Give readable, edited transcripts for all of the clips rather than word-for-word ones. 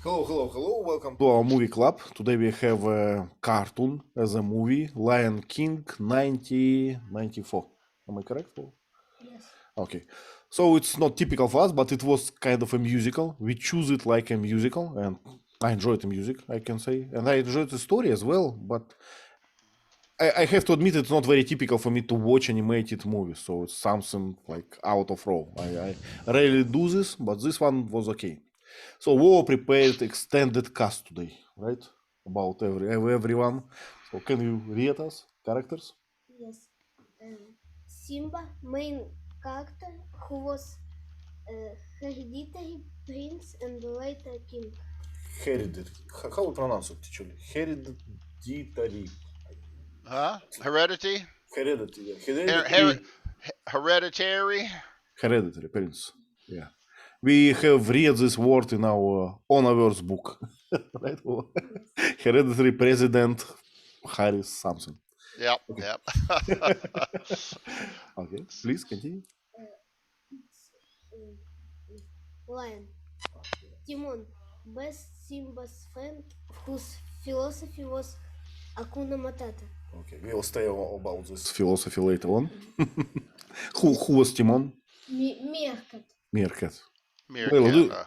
Hello. Welcome to our movie club. Today we have a cartoon as a movie, Lion King 1994. Am I correct? Yes. Okay. So it's not typical for us, but it was kind of a musical. We choose it like a musical, and I enjoyed the music, I can say. And I enjoyed the story as well, but I have to admit it's not very typical for me to watch animated movies, so it's something like out of role. I rarely do this, but this one was okay. So we prepared extended cast today, right? About everyone. So can you read us characters? Yes. Simba, main character, who was hereditary prince and later king. Hereditary. How we pronounce it actually? Hereditary. Huh? Heredity? Hereditary. Her- her- Hereditary. hereditary? Hereditary prince. Yeah. We have read this word in our honors book, right? Hereditary president Harris something. Yep, Okay. yep. Okay, please continue. Lion. Timon, best Simba's friend, whose philosophy was Akuna Matata. Okay, we'll stay about this philosophy later on. Who was Timon? Meerkat. Meerkat. Meerkat.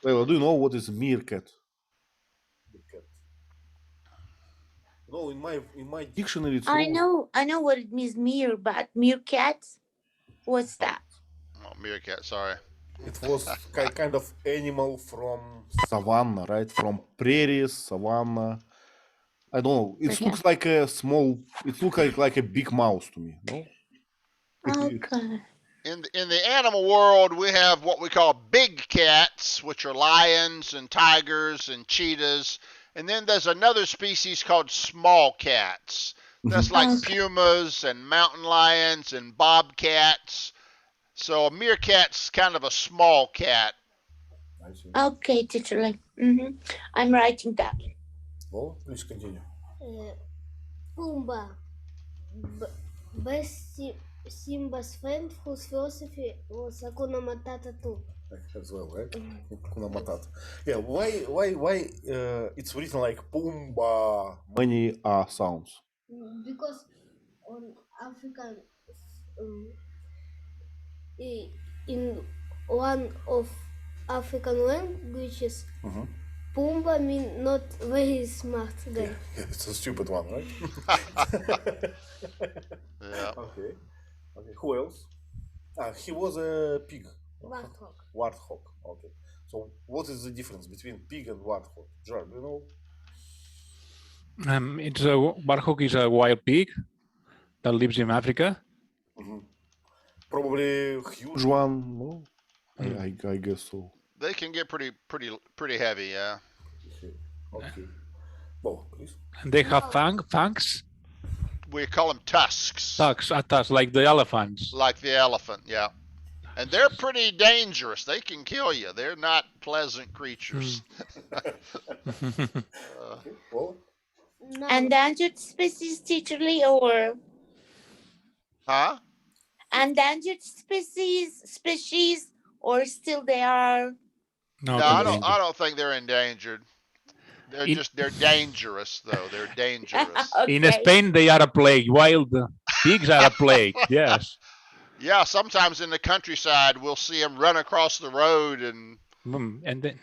Leila, do you know what is meerkat? No, in my dictionary it's wrong. I know what it means, but meerkat? What's that? Oh, meerkat, sorry. It was kind of animal from savanna, right? From prairies, savanna. I don't know. It looks like a small. It looks like a big mouse to me. No. Okay. In the animal world, we have what we call big cats, which are lions and tigers and cheetahs. And then there's another species called small cats. That's like pumas and mountain lions and bobcats. So a meerkat's kind of a small cat. Okay, teacher. I'm writing that. Oh, please continue. Pumbaa, best Simba's friend, whose philosophy was Akuna Matata too. As well, right? Hakuna Matata. Yeah. Why? It's written like Pumba. Many sounds. Because on African, in one of African languages, Pumba means not very smart guy. Yeah, it's a stupid one, right? Yeah. Okay. Who else? He was a pig. Warthog. Warthog. Okay. So what is the difference between pig and warthog? Jar, do you know? Warthog is a wild pig that lives in Africa. Probably huge one. No, I guess so. They can get pretty heavy, yeah. Okay. Well, please. And they have fangs. We call them tusks. Tusks, like the elephants. Like the elephant, yeah. And they're pretty dangerous. They can kill you. They're not pleasant creatures. Well, Endangered species, teacher Lee, or? Huh? Endangered species, or still they are? No, I don't think they're endangered. They're dangerous though. They're dangerous. Okay. In Spain, they are a plague. Wild pigs are a plague. Yes. Yeah, sometimes in the countryside, we'll see them run across the road and then.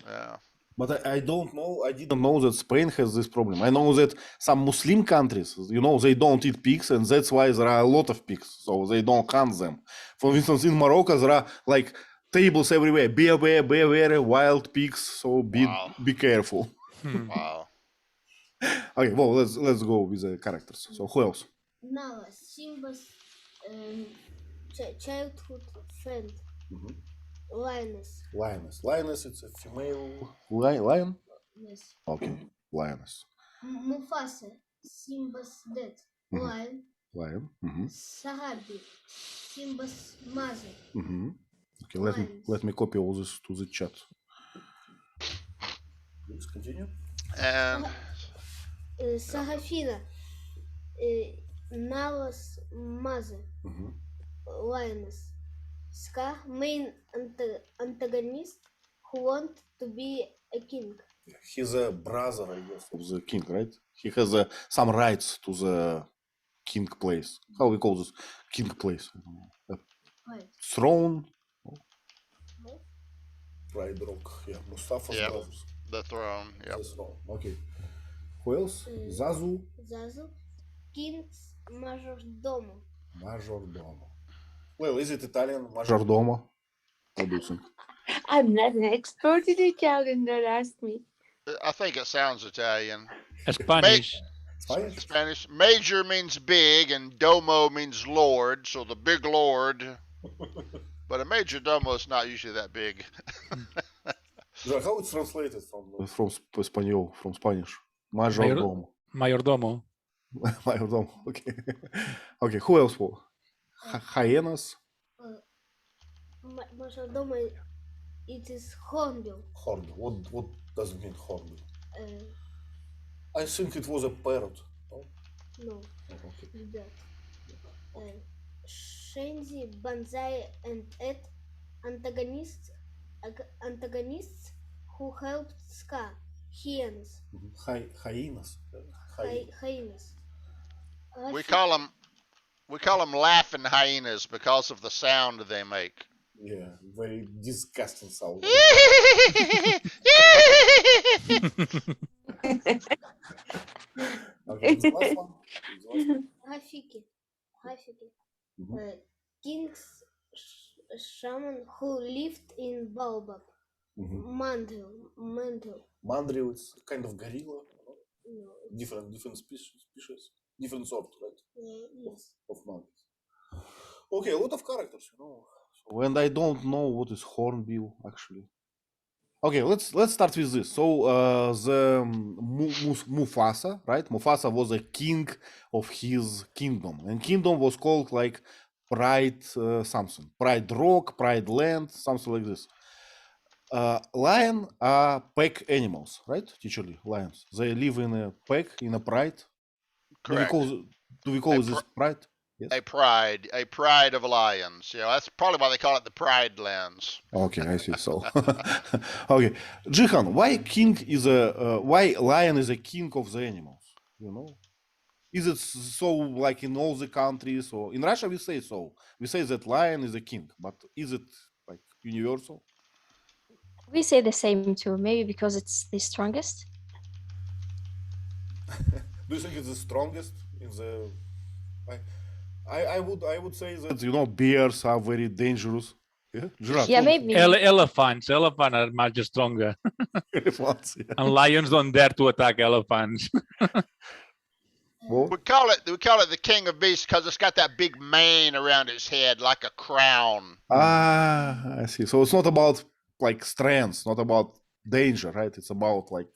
Yeah. But I don't know. I didn't know that Spain has this problem. I know that some Muslim countries, they don't eat pigs, and that's why there are a lot of pigs. So they don't hunt them. For instance, in Morocco, there are like tables everywhere. Beware, wild pigs. So be careful. Wow. Okay, well, let's go with the characters. So who else? Nala, Simba's childhood friend. Lioness, it's a female lion? Yes. Okay, lioness. Mufasa, Simba's dad. Lion. Sahabi, Simba's mother. Okay, let me copy all this to the chat. Please continue. And Sahafina, Nala's mother. Lioness. Scar, main antagonist, who want to be a king. He's a brother, I guess, of the king, right? He has some rights to the king place. How we call this king place? I don't know. A Right. throne. Right. Pride Rock. Yeah, Mustafa's Yep. brothers. The throne. Yep. The throne. Okay. Who else? Zazu. Zazu, king's majordomo. Majordomo. Well, is it Italian? Majordomo. What do you think? I'm not an expert in Italian, don't ask me. I think it sounds Italian. Spanish. Spanish? Spanish. Major means big, and domo means lord, so the big lord. But a major domo is not usually that big. How it's translated from Spanish? From Spanish. Majordomo. Mayordomo. Majordomo. Okay. Okay. Who else? Hyenas. Majordomo, it is hornbill. Hornbill. What does it mean, hornbill? Uh, I think it was a parrot. No? no, Oh, okay. that. Shenzi, Banzai, and Ed, antagonists who helped Ska, hyenas. Hyenas. Hyenas. We call them laughing hyenas because of the sound they make. Yeah, very disgusting sound. Okay, the last one. Rafiki. Mhm. King's shaman who lived in Baobab. Mhm. Mandrill. Mandrill is kind of gorilla. No, Different species. Different sort, right? yes. Of monkeys. Okay, a lot of characters, And I don't know what is hornbill actually. Okay, let's start with this. So the Mufasa, right? Mufasa was a king of his kingdom, and kingdom was called like Pride something, Pride Rock, Pride Land, something like this. Lion are pack animals, right? Teacherly lions. They live in a pack, in a pride. Correct. Do we call this pride? Yes. A pride of lions. That's probably why they call it the Pride Lands. Okay, I see. So, okay, Jihan, why lion is a king of the animals? Is it so like in all the countries, or in Russia we say so? We say that lion is a king, but is it like universal? We say the same too, maybe because it's the strongest. Do you think it's the strongest in the? I would say that bears are very dangerous. Yeah, giraffe. Yeah, maybe. Elephants are much stronger. Elephants, yeah. And lions don't dare to attack elephants. Well, We call it the king of beasts because it's got that big mane around its head like a crown. I see. So it's not about like strength, not about danger, right? It's about like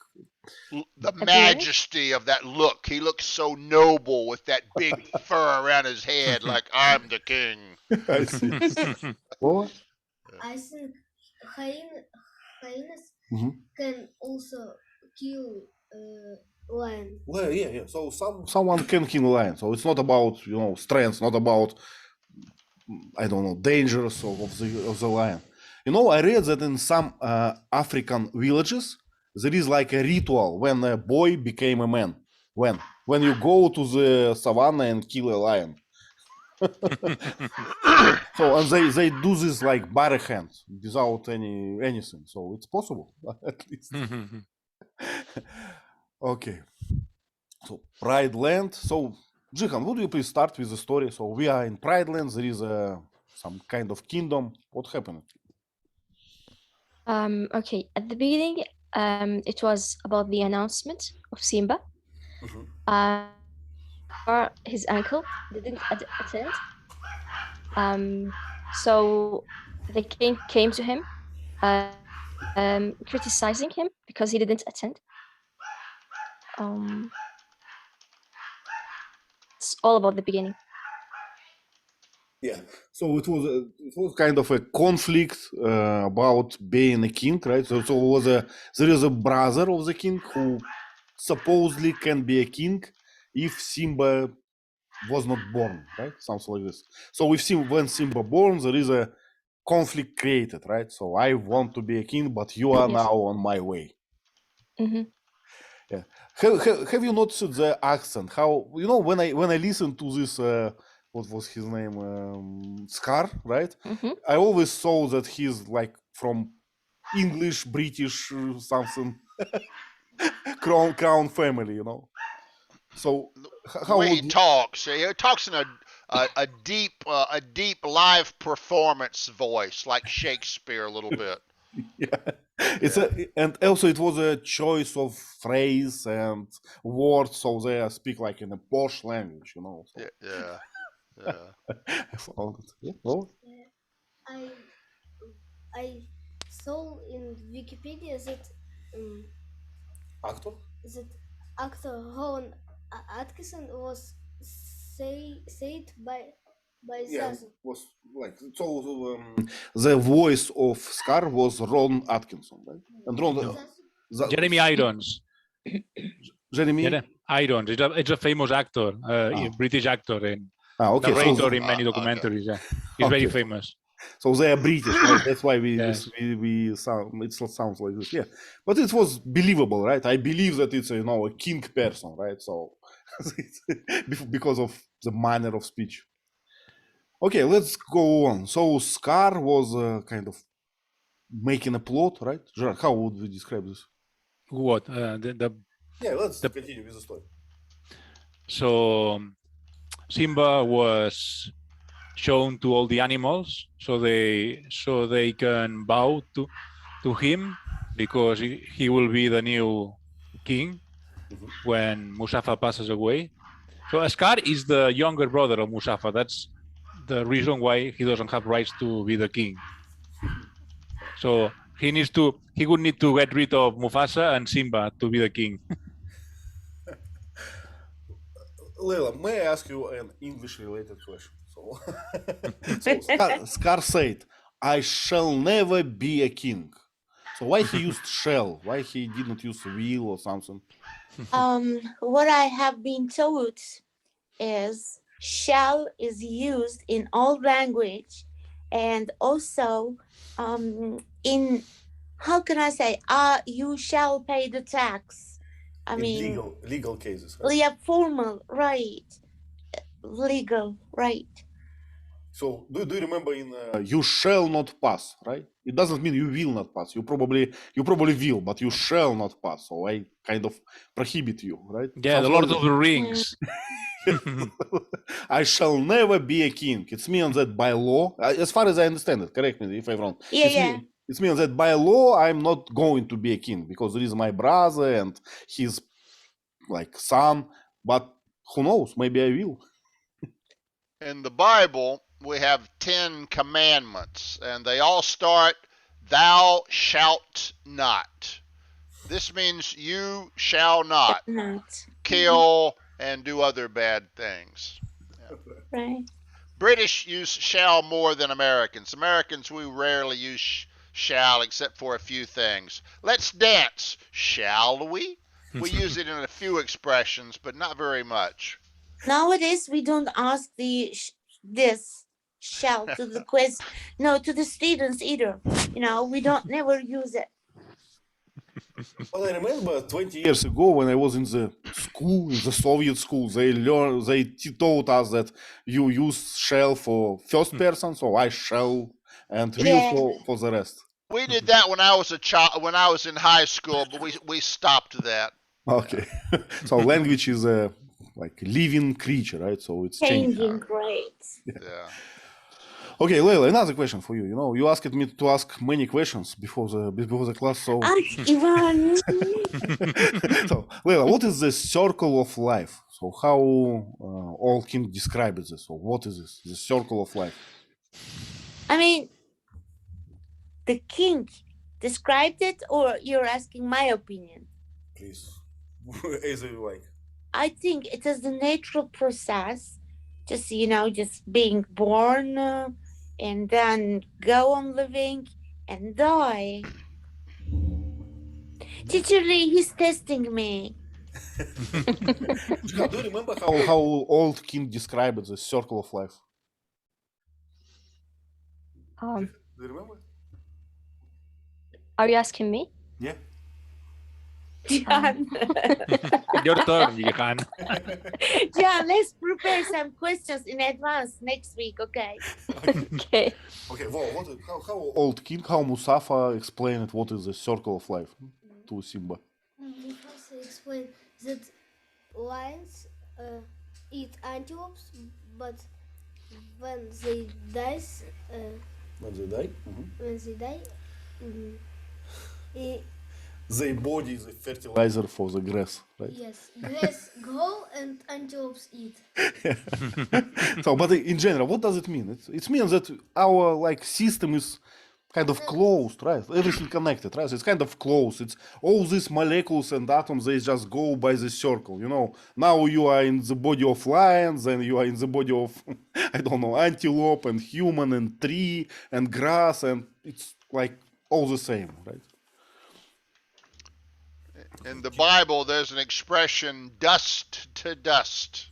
The majesty of that look. He looks so noble with that big fur around his head, like I'm the king. I see. Well, I think hyenas Mhm. can also kill lion. Well, yeah. So someone can kill a lion. So it's not about strength, not about I don't know dangers of the lion. I read that in some African villages there is like a ritual when a boy became a man. When you go to the savannah and kill a lion. So and they do this like bare hand without anything. So it's possible at least. Okay. So Pride Land. So Jihan, would you please start with the story? So we are in Pride Land. There is some kind of kingdom. What happened? Okay, at the beginning, it was about the announcement of Simba. His uncle didn't attend. So the king came to him, criticizing him because he didn't attend. It's all about the beginning. Yeah. So it was kind of a conflict about being a king, right? So there is a brother of the king who supposedly can be a king if Simba was not born, right? Something like this. So when Simba born, there is a conflict created, right? So I want to be a king, but you are Yes. now on my way. Hmm. Yeah. Have you noticed the accent? How when I listen to this, what was his name? Scar, right? Hmm. I always saw that he's like from English, British, something crown family, So The how way he would talks in a deep live performance voice, like Shakespeare a little bit. yeah. It's Yeah. and also it was a choice of phrase and words, so they speak like in a posh language, So Yeah. Yeah. I found it. Yeah. Well, I I saw in Wikipedia that actor. actor Rowan Atkinson was said by Yeah, Zazu. was like so. The voice of Scar was Ron Atkinson, right? And Ron, No. Zazu? Jeremy Irons. Jeremy. Irons. It's a famous actor, a British actor and Okay, narrator in many okay. documentaries. Yeah, he's very Okay. famous. So they are British, right? That's why Yes. we sound. It sounds like this, yeah. But it was believable, right? I believe that it's a king person, right? So because of the manner of speech. Okay, let's go on. So Scar was kind of making a plot, right? Gerard, how would we describe this? What? Yeah, let's the- continue with the story. So Simba was shown to all the animals, so they can bow to him because he will be the new king when Mustafa passes away. So Scar is the younger brother of Mustafa. That's the reason why he doesn't have rights to be the king. So he would need to get rid of Mufasa and Simba to be the king. Leila, may I ask you an English-related question? So Scar said, "I shall never be a king." So why he used shall? Why he didn't use will or something? What I have been told is shall is used in all language, and also in, how can I say, you shall pay the tax. I In mean, legal cases, right? yeah, formal, right? Legal, right? So do you remember in you shall not pass, right? It doesn't mean you will not pass. You probably will, but you shall not pass. So I kind of prohibit you, right? Yeah, the Lord of the Rings. I shall never be a king. It means that by law, as far as I understand it, correct me if I'm wrong. Yeah. It means that by law I'm not going to be a king because there is my brother and his like son. But who knows? Maybe I will. In the Bible, we have 10 commandments, and they all start, "Thou shalt not." This means you shall not kill and do other bad things. Yeah. Right. British use shall more than Americans. Americans, we rarely use shall except for a few things. Let's dance, shall we? We use it in a few expressions, but not very much. Nowadays, we don't ask this shall to the question, no, to the students either. We don't never use it. Well, I remember 20 years ago when I was in the school, in the Soviet school, they taught us that you use shall for first person, so I shall, and will for the rest. We did that when I was a child, when I was in high school, but we stopped that. Okay, so language is a like living creature, right? So it's changing, right? Yeah. Okay, Leila, another question for you. You asked me to ask many questions before the class, so. Ivan. So, Leila, what is the circle of life? So, how all king describe this? So, what is this? The circle of life. I mean, the king described it, or you're asking my opinion? Please, as you like. I think it is the natural process, just being born and then go on living and die. Teacher Lee, he's testing me. Do you remember how old king described the circle of life? Do you remember? Are you asking me? Yeah. Jan, Your turn, Jihan. Jan, let's prepare some questions in advance next week, okay? Okay. Okay, well, how old king, how Mustafa explained what is the circle of life to Simba? Mufasa explained that lions eat antelopes, but when they die, When they die, mm, eh, their body is a fertilizer for the grass, right? yes, grass grow and antelopes eat. So, but in general, what does it mean? It means that our like system is kind of closed, right? Everything connected, right? So it's kind of closed. It's all these molecules and atoms. They just go by the circle. You know, now you are in the body of lions, then you are in the body of I don't know, antelope and human and tree and grass, and it's like all the same, right? In the Bible, there's an expression, dust to dust,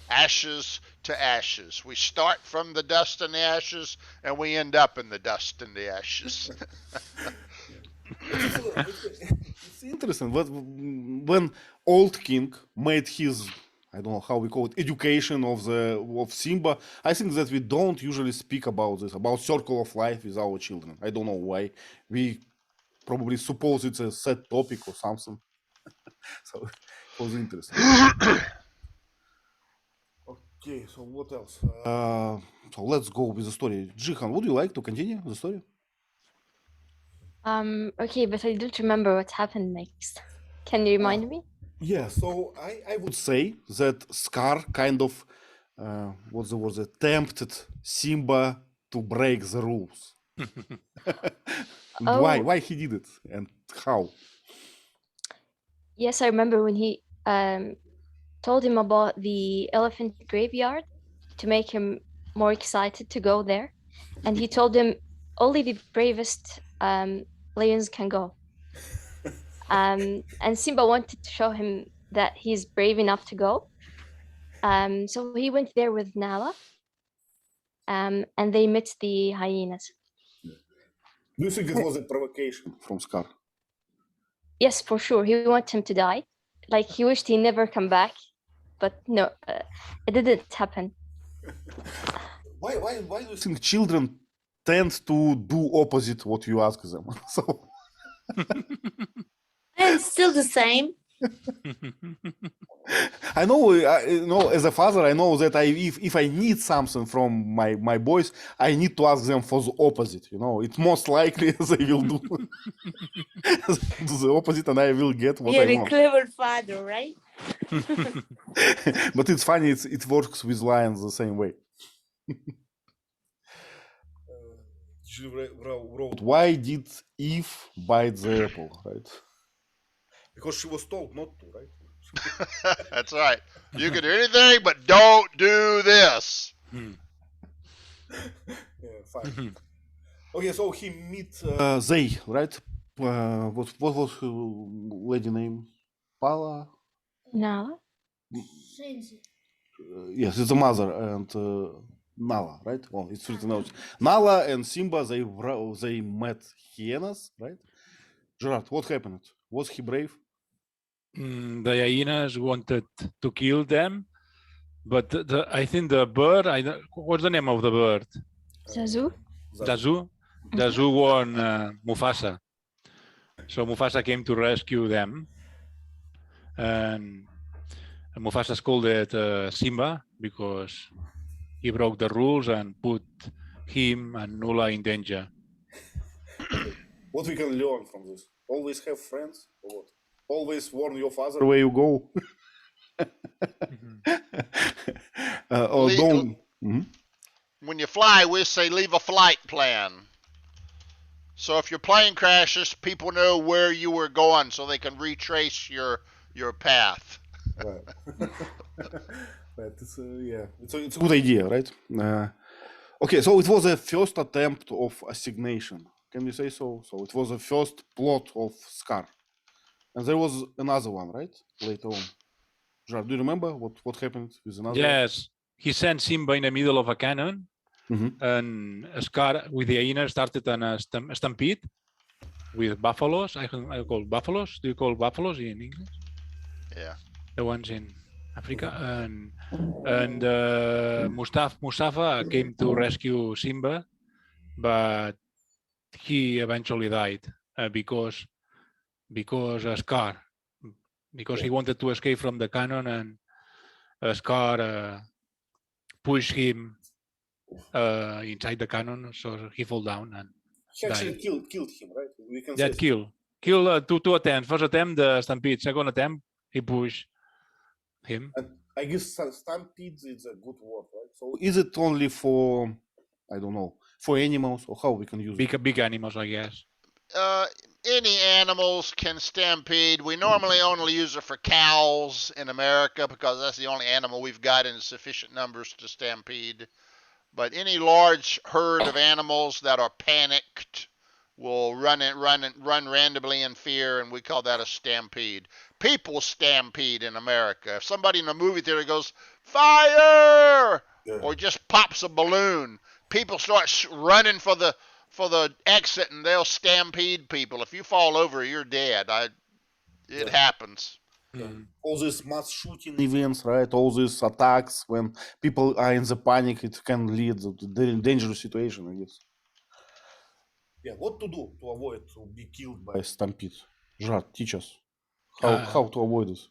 ashes to ashes. We start from the dust and the ashes, and we end up in the dust and the ashes. It's interesting. When old king made his, I don't know how we call it, education of Simba, I think that we don't usually speak about this, about circle of life with our children. I don't know why. We probably suppose it's a set topic or something. So it was interesting. Okay, so what else? So let's go with the story. Jihan, would you like to continue the story? Okay, but I don't remember what happened next. Can you remind me? Yeah, so I would say that Scar kind of, what's the word, tempted Simba to break the rules. Why? Oh. Why he did it and how? Yes, I remember when he told him about the elephant graveyard to make him more excited to go there. And he told him only the bravest lions can go. And Simba wanted to show him that he's brave enough to go. So he went there with Nala, and they met the hyenas. Do you think it was a provocation from Scar? Yes, for sure. He wanted him to die. Like he wished he never come back, but no, it didn't happen. Why do you think children tend to do opposite what you ask them? So And still the same. I know, as a father, I know that if I need something from my boys, I need to ask them for the opposite. You know, it's most likely they will do, do the opposite, and I will get what You're I a want. clever father, right? But it's funny; it works with lions the same way. She wrote, "Why did Eve bite the apple?" Right? Because she was told not to, right? That's right. You can do anything, but don't do this. Yeah, fine. Okay, so he meet they, right? What was her lady name? Pala? Nala? Shenzi. Yes, it's the mother and Nala, right? Well, it's written out. Nala and Simba, they met hyenas, right? Gerard, what happened? Was he brave? The hyenas wanted to kill them, but I think the bird, what's the name of the bird? Zazu? Zazu? Zazu won Mufasa. So Mufasa came to rescue them. And Mufasa scolded Simba because he broke the rules and put him and Nula in danger. What we can learn from this? Always have friends, or what? Always warn your father where you go. Or don't. When you fly, we say leave a flight plan. So if your plane crashes, people know where you were going, so they can retrace your path. Right. Right. It's it's a good idea, right? Okay, so it was a first attempt of assignation. Can you say so? So it was a first plot of Scar, and there was another one, right? Later on. Gerard, do you remember what happened with another one? Yes, he sent Simba in the middle of a cannon and Scar with the hyena started a stampede with buffaloes. I call buffaloes. Do you call buffaloes in English? Yeah. The ones in Africa, and Mustafa came to rescue Simba, but he eventually died because Scar, because he wanted to escape from the cannon, and Scar pushed him inside the cannon, so he fell down and He actually died. killed him, right? We can That say kill two attempts. First attempt, the stampede. Second attempt, he pushed him. And I guess stampede is a good word, right? So is it only for, I don't know, for animals, or how we can use it? Big animals, I guess. Any animals can stampede. We normally only use it for cows in America because that's the only animal we've got in sufficient numbers to stampede. But any large herd of animals that are panicked will run randomly in fear, and we call that a stampede. People stampede in America. If somebody in a movie theater goes, fire, or just pops a balloon, people start running for the exit, and they'll stampede people. If you fall over, you're dead. It happens. All these mass shooting events, right? All these attacks when people are in the panic, it can lead to dangerous situation, I guess. Yeah, what to do to avoid to be killed by stampede? Jad, teach us how to avoid this.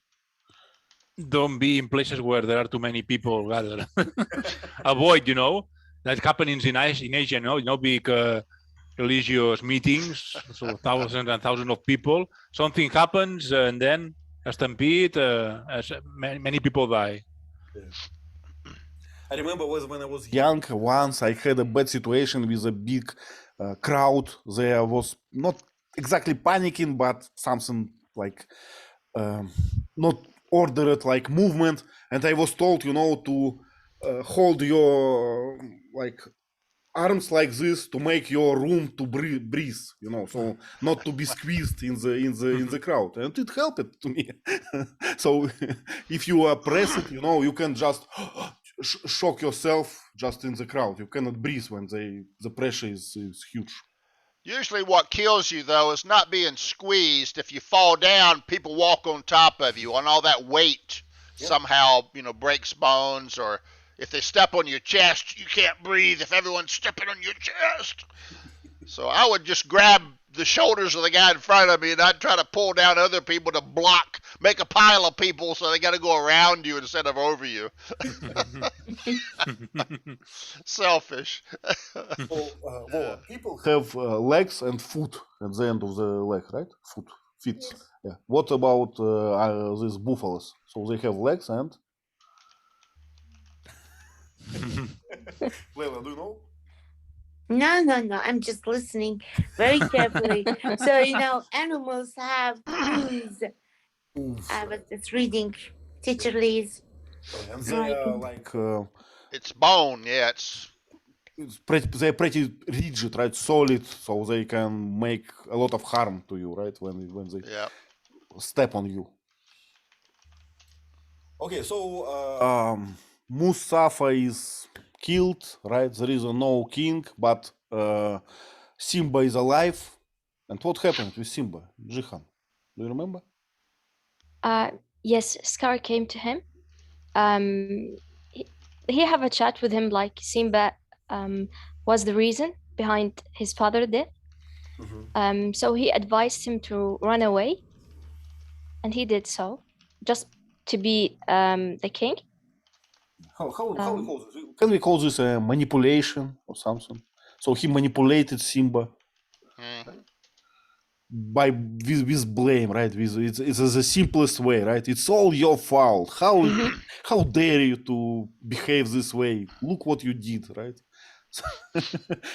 Don't be in places where there are too many people gathered. Avoid, that happens in Asia, big religious meetings, so thousands and thousands of people. Something happens, and then a stampede, many people die. I remember when I was young, once I had a bad situation with a big crowd. There was not exactly panicking, but something like not ordered like movement. And I was told, to hold your arms like this to make your room to breathe, so not to be squeezed in the crowd, and it helped to me. So if you are pressed, you can just shock yourself just in the crowd. You cannot breathe when the pressure is huge. Usually what kills you, though, is not being squeezed. If you fall down, people walk on top of you, and all that weight somehow, breaks bones, or if they step on your chest, you can't breathe if everyone's stepping on your chest. So I would just grab the shoulders of the guy in front of me, and I'd try to pull down other people to make a pile of people, so they got to go around you instead of over you. Selfish. So, people have legs and foot at the end of the leg, right? Feet. Yes. Yeah. What about these buffaloes? So they have legs and. Leila, do you know? No. I'm just listening very carefully. So, animals have hooves. I was just reading Teacher Lee's. And they are it's bone, yeah. They're pretty rigid, right? Solid, so they can make a lot of harm to you, right? When they step on you. Okay, so Mustafa is killed, right? There is no king, but Simba is alive. And what happened with Simba? Jihan, do you remember? Yes, Scar came to him. He have a chat with him, like Simba was the reason behind his father's death. So he advised him to run away, and he did so, just to be the king. How we call this? Can we call this a manipulation or something? So he manipulated Simba by with blame, right? It's the simplest way, right? It's all your fault. How dare you to behave this way? Look what you did, right?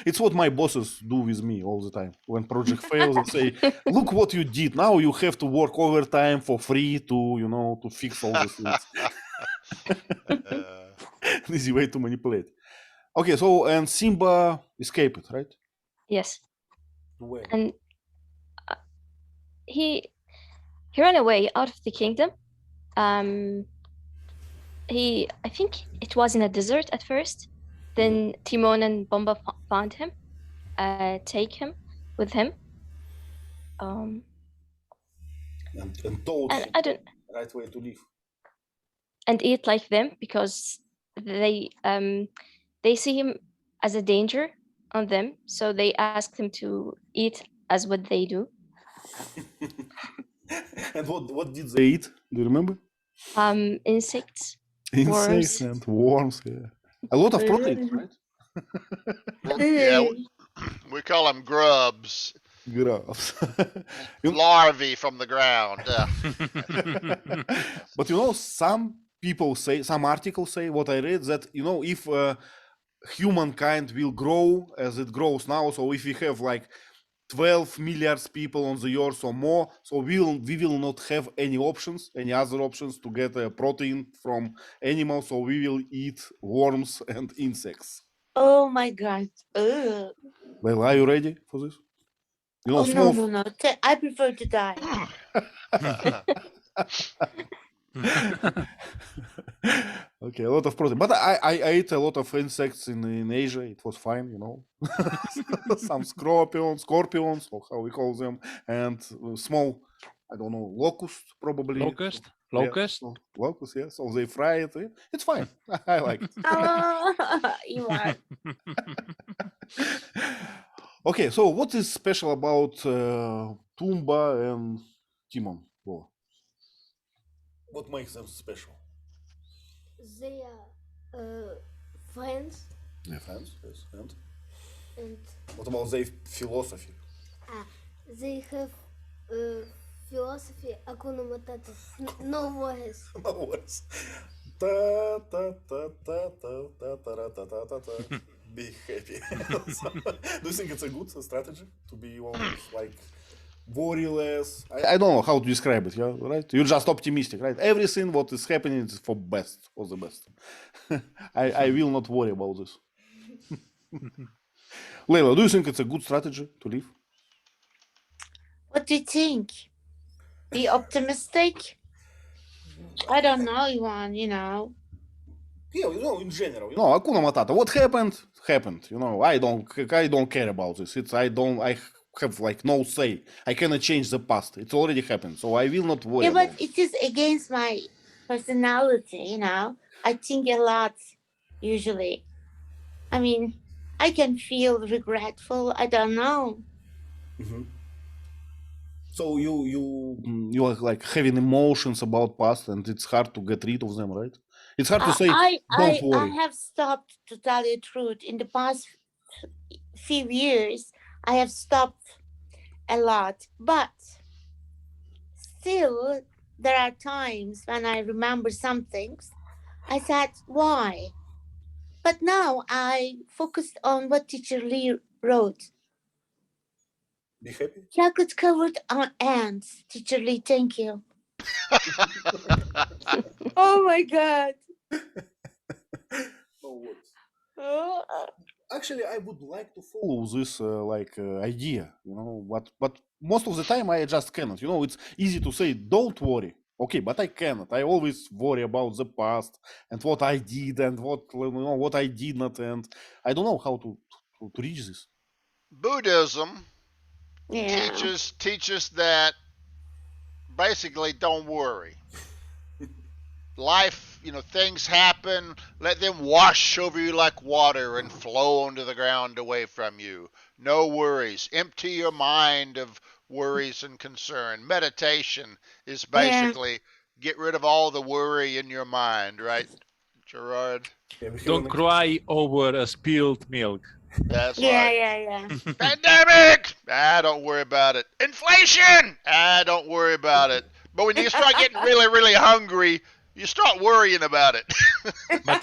It's what my bosses do with me all the time. When project fails, they say, "Look what you did. Now you have to work overtime for free to fix all the things." Easy way to manipulate. Okay, so and Simba escaped, right? Yes. Where? And he ran away out of the kingdom. I think it was in a desert at first, Then Timon and Pumbaa find him, take him with him, And told and him I don't right way to live. and eat like them because they see him as a danger on them, so they ask him to eat as what they do. And what did they eat? Do you remember? Insects, Insects worms. and worms. Yeah, a lot of protein, right? Yeah, we call them grubs, Grubs. You- larvae from the ground. But some people say, some articles say, what I read, that if humankind will grow as it grows now, so if we have like 12 milliards people on the earth or more, so we will not have any other options to get protein from animals, so we will eat worms and insects. Oh my God. Ugh. Well, are you ready for this? Oh, small no. I prefer to die. Okay, a lot of protein, but I ate a lot of insects in Asia. It was fine, some scorpions, or how we call them, and small, I don't know, locust probably. Locust? Yeah, Locust? so locust, yeah. So they fry it. It's fine. I like it. Oh, Ivan. Okay, so what is special about Pumbaa and Timon? What makes them special? They are friends, They're friends, yes. and What about their philosophy? they have philosophy Hakuna Matata. No worries. No words. Ta ta ta ta ta ta ta ta ta ta ta. Be happy. Do you think it's a good strategy to be always like worryless? I don't know how to describe it. Yeah, right. You're just optimistic, right? Everything what is happening is for the best. I will not worry about this. Leila, do you think it's a good strategy to live? What do you think? Be optimistic? I don't know, Ivan, Yeah, in general. Hakuna Matata. What happened? Happened. I don't care about this. I have like no say. I cannot change the past. It's already happened. So I will not worry Yeah, about but it is against my personality, I think a lot, usually. I mean, I can feel regretful. I don't know. So you are like having emotions about past, and it's hard to get rid of them, right? It's hard to say, don't worry. I have stopped, to tell you the truth. In the past few years, I have stopped a lot. But still, there are times when I remember some things. I said, why? But now I focused on what teacher Lee wrote. Be happy. Chocolate covered on ants. Teacher Lee, thank you. Oh my God. Oh. Actually, I would like to follow this idea, but most of the time I just cannot. It's easy to say, don't worry. Okay, but I cannot. I always worry about the past and what I did and what I did not, and I don't know how to reach this. Buddhism Yeah. teaches that basically don't worry. Life, things happen. Let them wash over you like water and flow onto the ground away from you. No worries. Empty your mind of worries and concern. Meditation is basically get rid of all the worry in your mind, right, Gerard? Don't cry over spilled milk. That's Yeah, right. yeah. Pandemic! Don't worry about it. Inflation! Don't worry about it. But when you start getting really, really hungry, you start worrying about it. But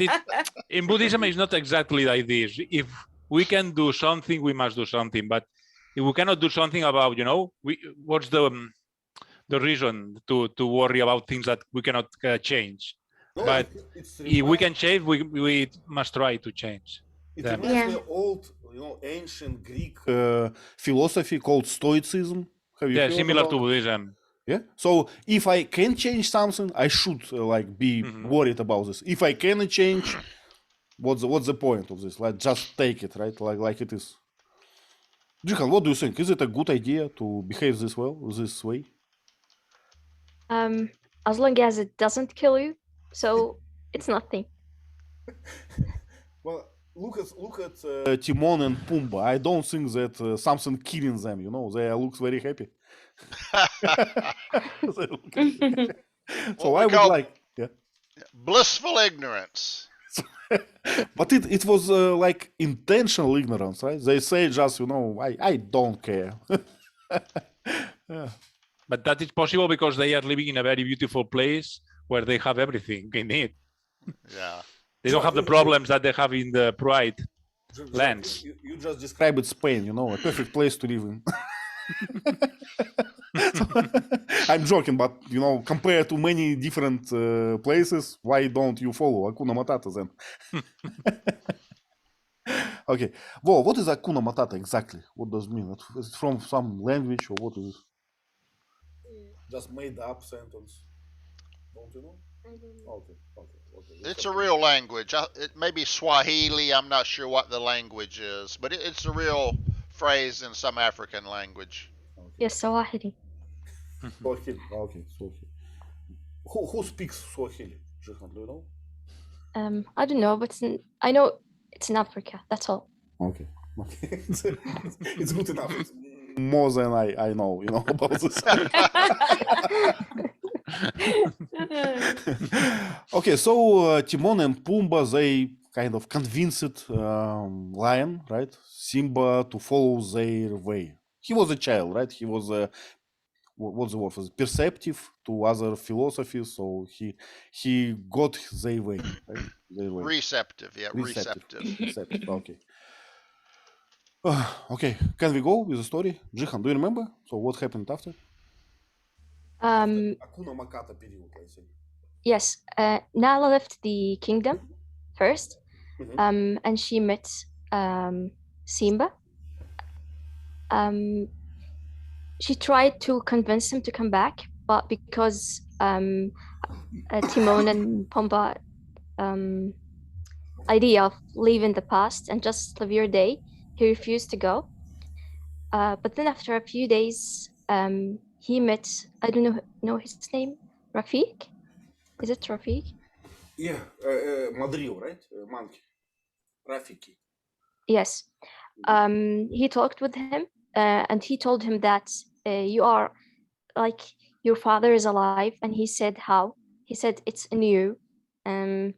in Buddhism, it's not exactly like this. If we can do something, we must do something. But if we cannot do something about, what's the reason to worry about things that we cannot change? But if we can change, we must try to change. It them. reminds me of old, ancient Greek philosophy called Stoicism. Have you heard Similar about to it? Buddhism. Yeah. So if I can change something, I should be worried about this. If I cannot change, What's the point of this? Like, just take it, right? Like it is. Jihan, what do you think? Is it a good idea to behave this way? As long as it doesn't kill you, so it's nothing. Well, look at Timon and Pumbaa. I don't think that something killing them. They look very happy. They look very happy. So What we I would call- like, yeah. Blissful ignorance. But it was like intentional ignorance, right? They say just, I don't care. But that is possible because they are living in a very beautiful place where they have everything in it. Yeah. They don't have the problems that they have in the Pride lands. You just described it, Spain, a perfect place to live in. I'm joking, but compared to many different places, why don't you follow Hakuna Matata then? Okay. Well, what is Hakuna Matata exactly? What does it mean? Is it from some language or what is it? Just made up sentence. Don't you know? I don't know. Okay. It's a real language. It may be Swahili. I'm not sure what the language is, but it's a real phrase in some African language. Yes, Swahili. Swahili. Okay, Swahili. Who speaks Swahili? Jihan, do you know? I don't know, but I know it's in Africa. That's all. Okay. It's good enough. It's more than I know, about this. Okay, so Timon and Pumbaa, they kind of convinced Lion, right, Simba, to follow their way. He was a child, right? He was what's the word? Was perceptive to other philosophies, so he got their way, right? Their way. Receptive, yeah, receptive. Receptive. Okay. Okay, can we go with the story? Jihan, do you remember? So what happened after? Hakuna Matata period, I think. Yes, Nala left the kingdom first, and she met Simba. She tried to convince him to come back, but because Timon and Pumbaa idea of leaving the past and just live your day, he refused to go. But then after a few days, he met, I don't know his name, Rafiq? Is it Rafiq? Yeah, Madril, right? Monkey. Rafiki. Yes. He talked with him and he told him that you are like your father is alive, and he said how. He said it's in you. And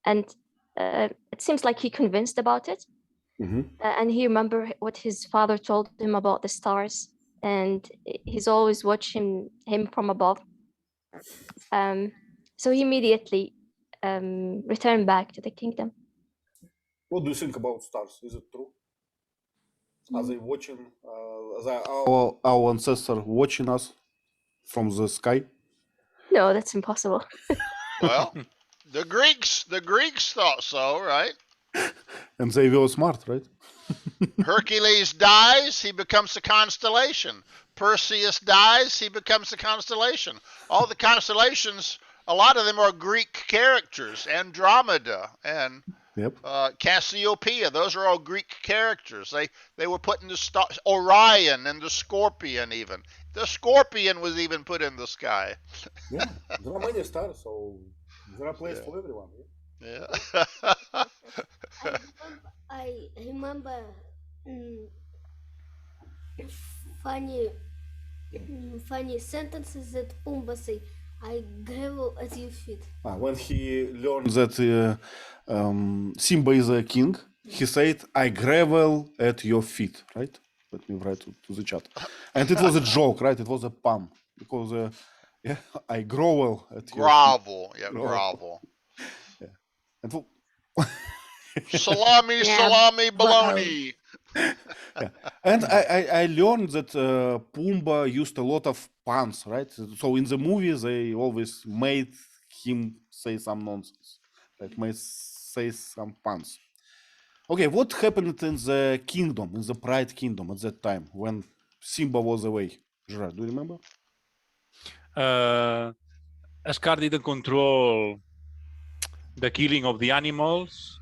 it seems like he convinced about it. And he remembered what his father told him about the stars, and he's always watching him from above. So he immediately returned back to the kingdom. What do you think about stars? Is it true? Are they watching? Our ancestors watching us from the sky? No, that's impossible. Well, the Greeks thought so, right? And they were smart, right? Hercules dies, he becomes a constellation. Perseus dies, he becomes a constellation. All the constellations, a lot of them are Greek characters. Andromeda and Cassiopeia, those are all Greek characters. They were put in the star. Orion and the Scorpion even. The Scorpion was even put in the sky. Yeah, there are many stars, so there are places for everyone. Yeah. I remember funny sentences that Pumbaa say. I grovel at your feet. When he learned that Simba is a king, he said, I grovel at your feet, right? Let me write to the chat. And it was a joke, right? It was a pun. Because I grovel at your feet. Grovel. Yeah. And salami, bologna. Yeah. And I learned that Pumbaa used a lot of puns, right? So in the movie, they always made him say some nonsense, like say some puns. Okay, what happened in the kingdom, in the Pride Kingdom at that time when Simba was away? Gerard, do you remember? Scar didn't control the killing of the animals,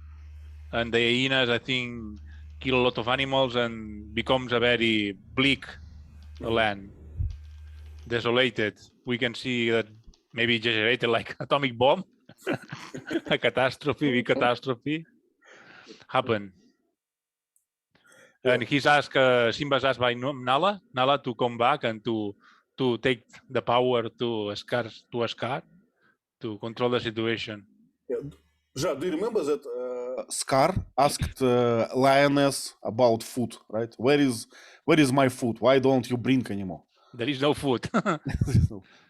and the hyenas, I think, kill a lot of animals and becomes a very bleak land, desolated. We can see that maybe exaggerated, like atomic bomb, a catastrophe, big catastrophe happen. And he's asked, Simba's asked by Nala to come back and to take the power to Scar to control the situation. Yeah. Ja, do you remember that Scar asked Lioness about food, right? Where is my food? Why don't you bring anymore? There is no food.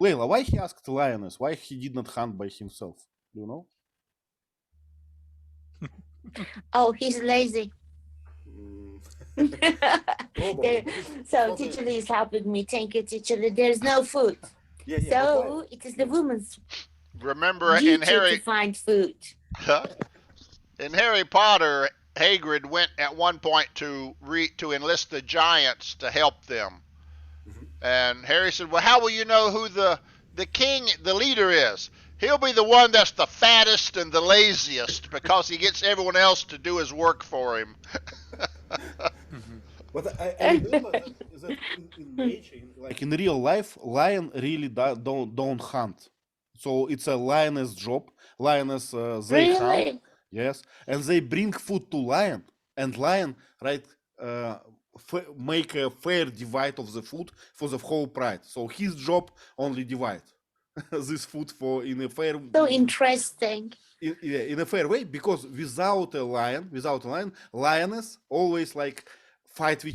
Layla, why he asked Lioness? Why he did not hunt by himself? Do you know? Oh, he's lazy. Probably. So Teacher Lee is helping me. Thank you, Teacher Lee. There's no food. Yeah, but So it is the woman's Remember in duty Harry to find food. in Harry Potter, Hagrid went at one point to enlist the giants to help them. And Harry said, "Well, how will you know who the king, the leader is? He'll be the one that's the fattest and the laziest because he gets everyone else to do his work for him." But I remember that in nature, like in real life, lion really don't hunt. So it's a lioness job. Lioness they hunt, Really? yes, and they bring food to lion, and lion right make a fair divide of the food for the whole pride. So his job only divide this food for in a fair. So interesting. In a fair way, because without a lion, lioness always like fight with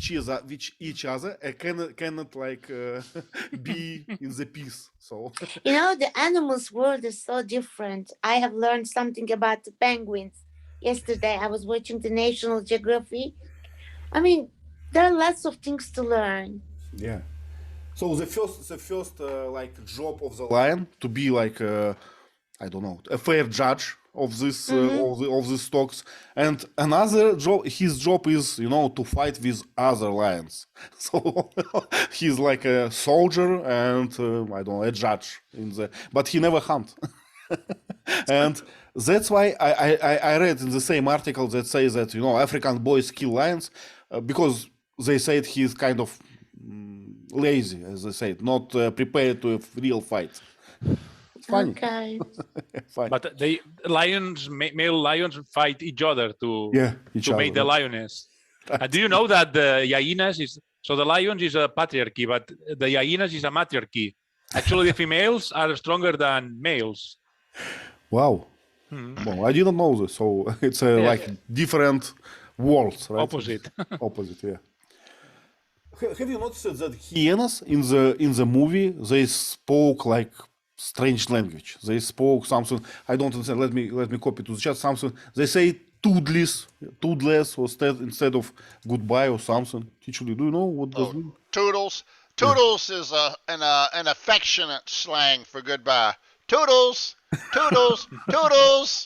each other and cannot like be in the peace. So You know, the animals world is so different. I have learned something about the penguins. Yesterday, I was watching the National Geography. I mean, there are lots of things to learn. yeah. So the first like job of the lion to be like I don't know, a fair judge of this of the stocks, and another job. His job is to fight with other lions. So he's like a soldier and I don't know, a judge in the, but he never hunt. And that's why I read in the same article that says that African boys kill lions because they said he's kind of lazy, as they said, not prepared to a real fight. It's funny. Okay. Funny. But male lions fight each other to each make the other. lioness. Do you know that the hyenas is so the lions is a patriarchy, but the hyenas is a matriarchy. Actually, the females are stronger than males. Wow. Well, I didn't know this. So it's like different worlds, right? Opposite. Opposite, yeah. Have you noticed that hyenas in the movie they spoke like strange language? They spoke something I don't understand. Let me copy to the chat something. They say toodless or instead of goodbye or something. Teacher, do you know what does mean? Toodles. Toodles is an affectionate slang for goodbye. Toodles, toodles, toodles.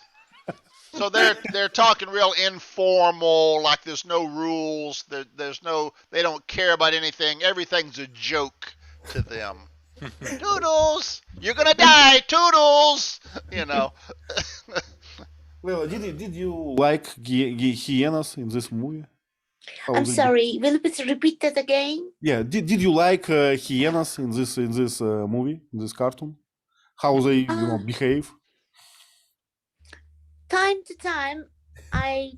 So they're talking real informal, like there's no rules. They don't care about anything. Everything's a joke to them. Toodles, you're gonna die. Toodles, Well, did you like hyenas in this movie? I'm sorry. Will you repeat that again? Yeah, did you like hyenas in this movie, in this cartoon? How they behave? Time to time, I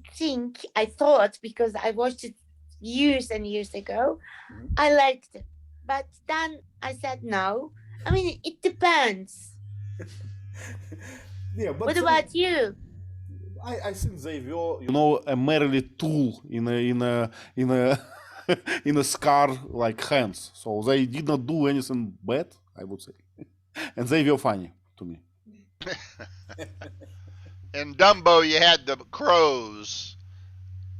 thought, because I watched it years and years ago, I liked it. But then I said no. I mean, it depends. Yeah, but What about you? I think they were, a merely tool in a in a Scar like hands. So they did not do anything bad, I would say, and they were funny to me. In Dumbo, you had the crows.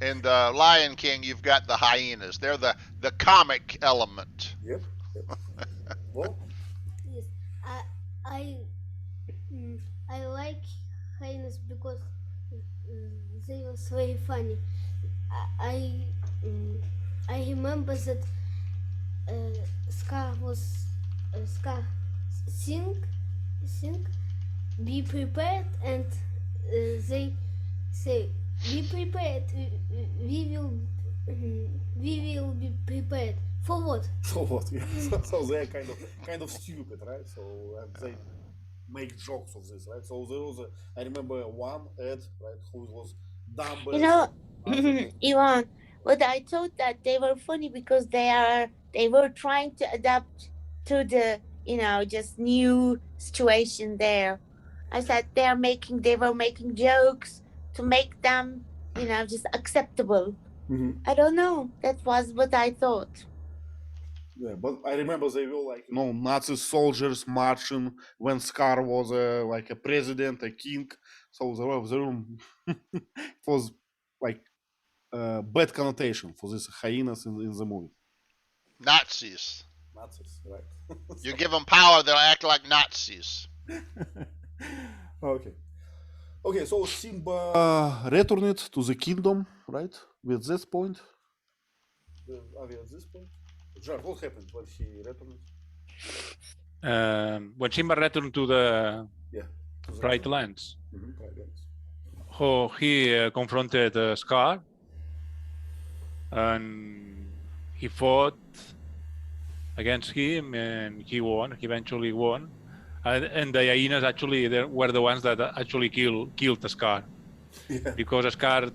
In the Lion King, you've got the hyenas. They're the comic element. Yep. Well, Yes, I like hyenas because they was very funny. I remember that Scar sing, be prepared, and they say be prepared. We will be prepared. For what? So what? Yeah. So they're kind of stupid, right? So they make jokes of this, right? So there was I remember one ad, right, who was dumb You as know, other. Ivan, but I thought that they were funny because they were trying to adapt to the just new situation there. I said they were making jokes to make them just acceptable. Mhm. I don't know. That was what I thought. Yeah, but I remember they were like, Nazi soldiers marching when Scar was like a president, a king. So it was like bad connotation for these hyenas in the movie. Nazis. Nazis, right? You give them power, they'll act like Nazis. Okay. Okay, so Simba returned to the kingdom, right? With this point. Are we at this point? Jar, what happened when he returned? When Simba returned to the Yeah. To the Bright Lands, Bright Lands. he confronted Scar, and he fought against him, and he won. He eventually won, and the hyenas actually were the ones that actually killed the Scar, Yeah. because Scar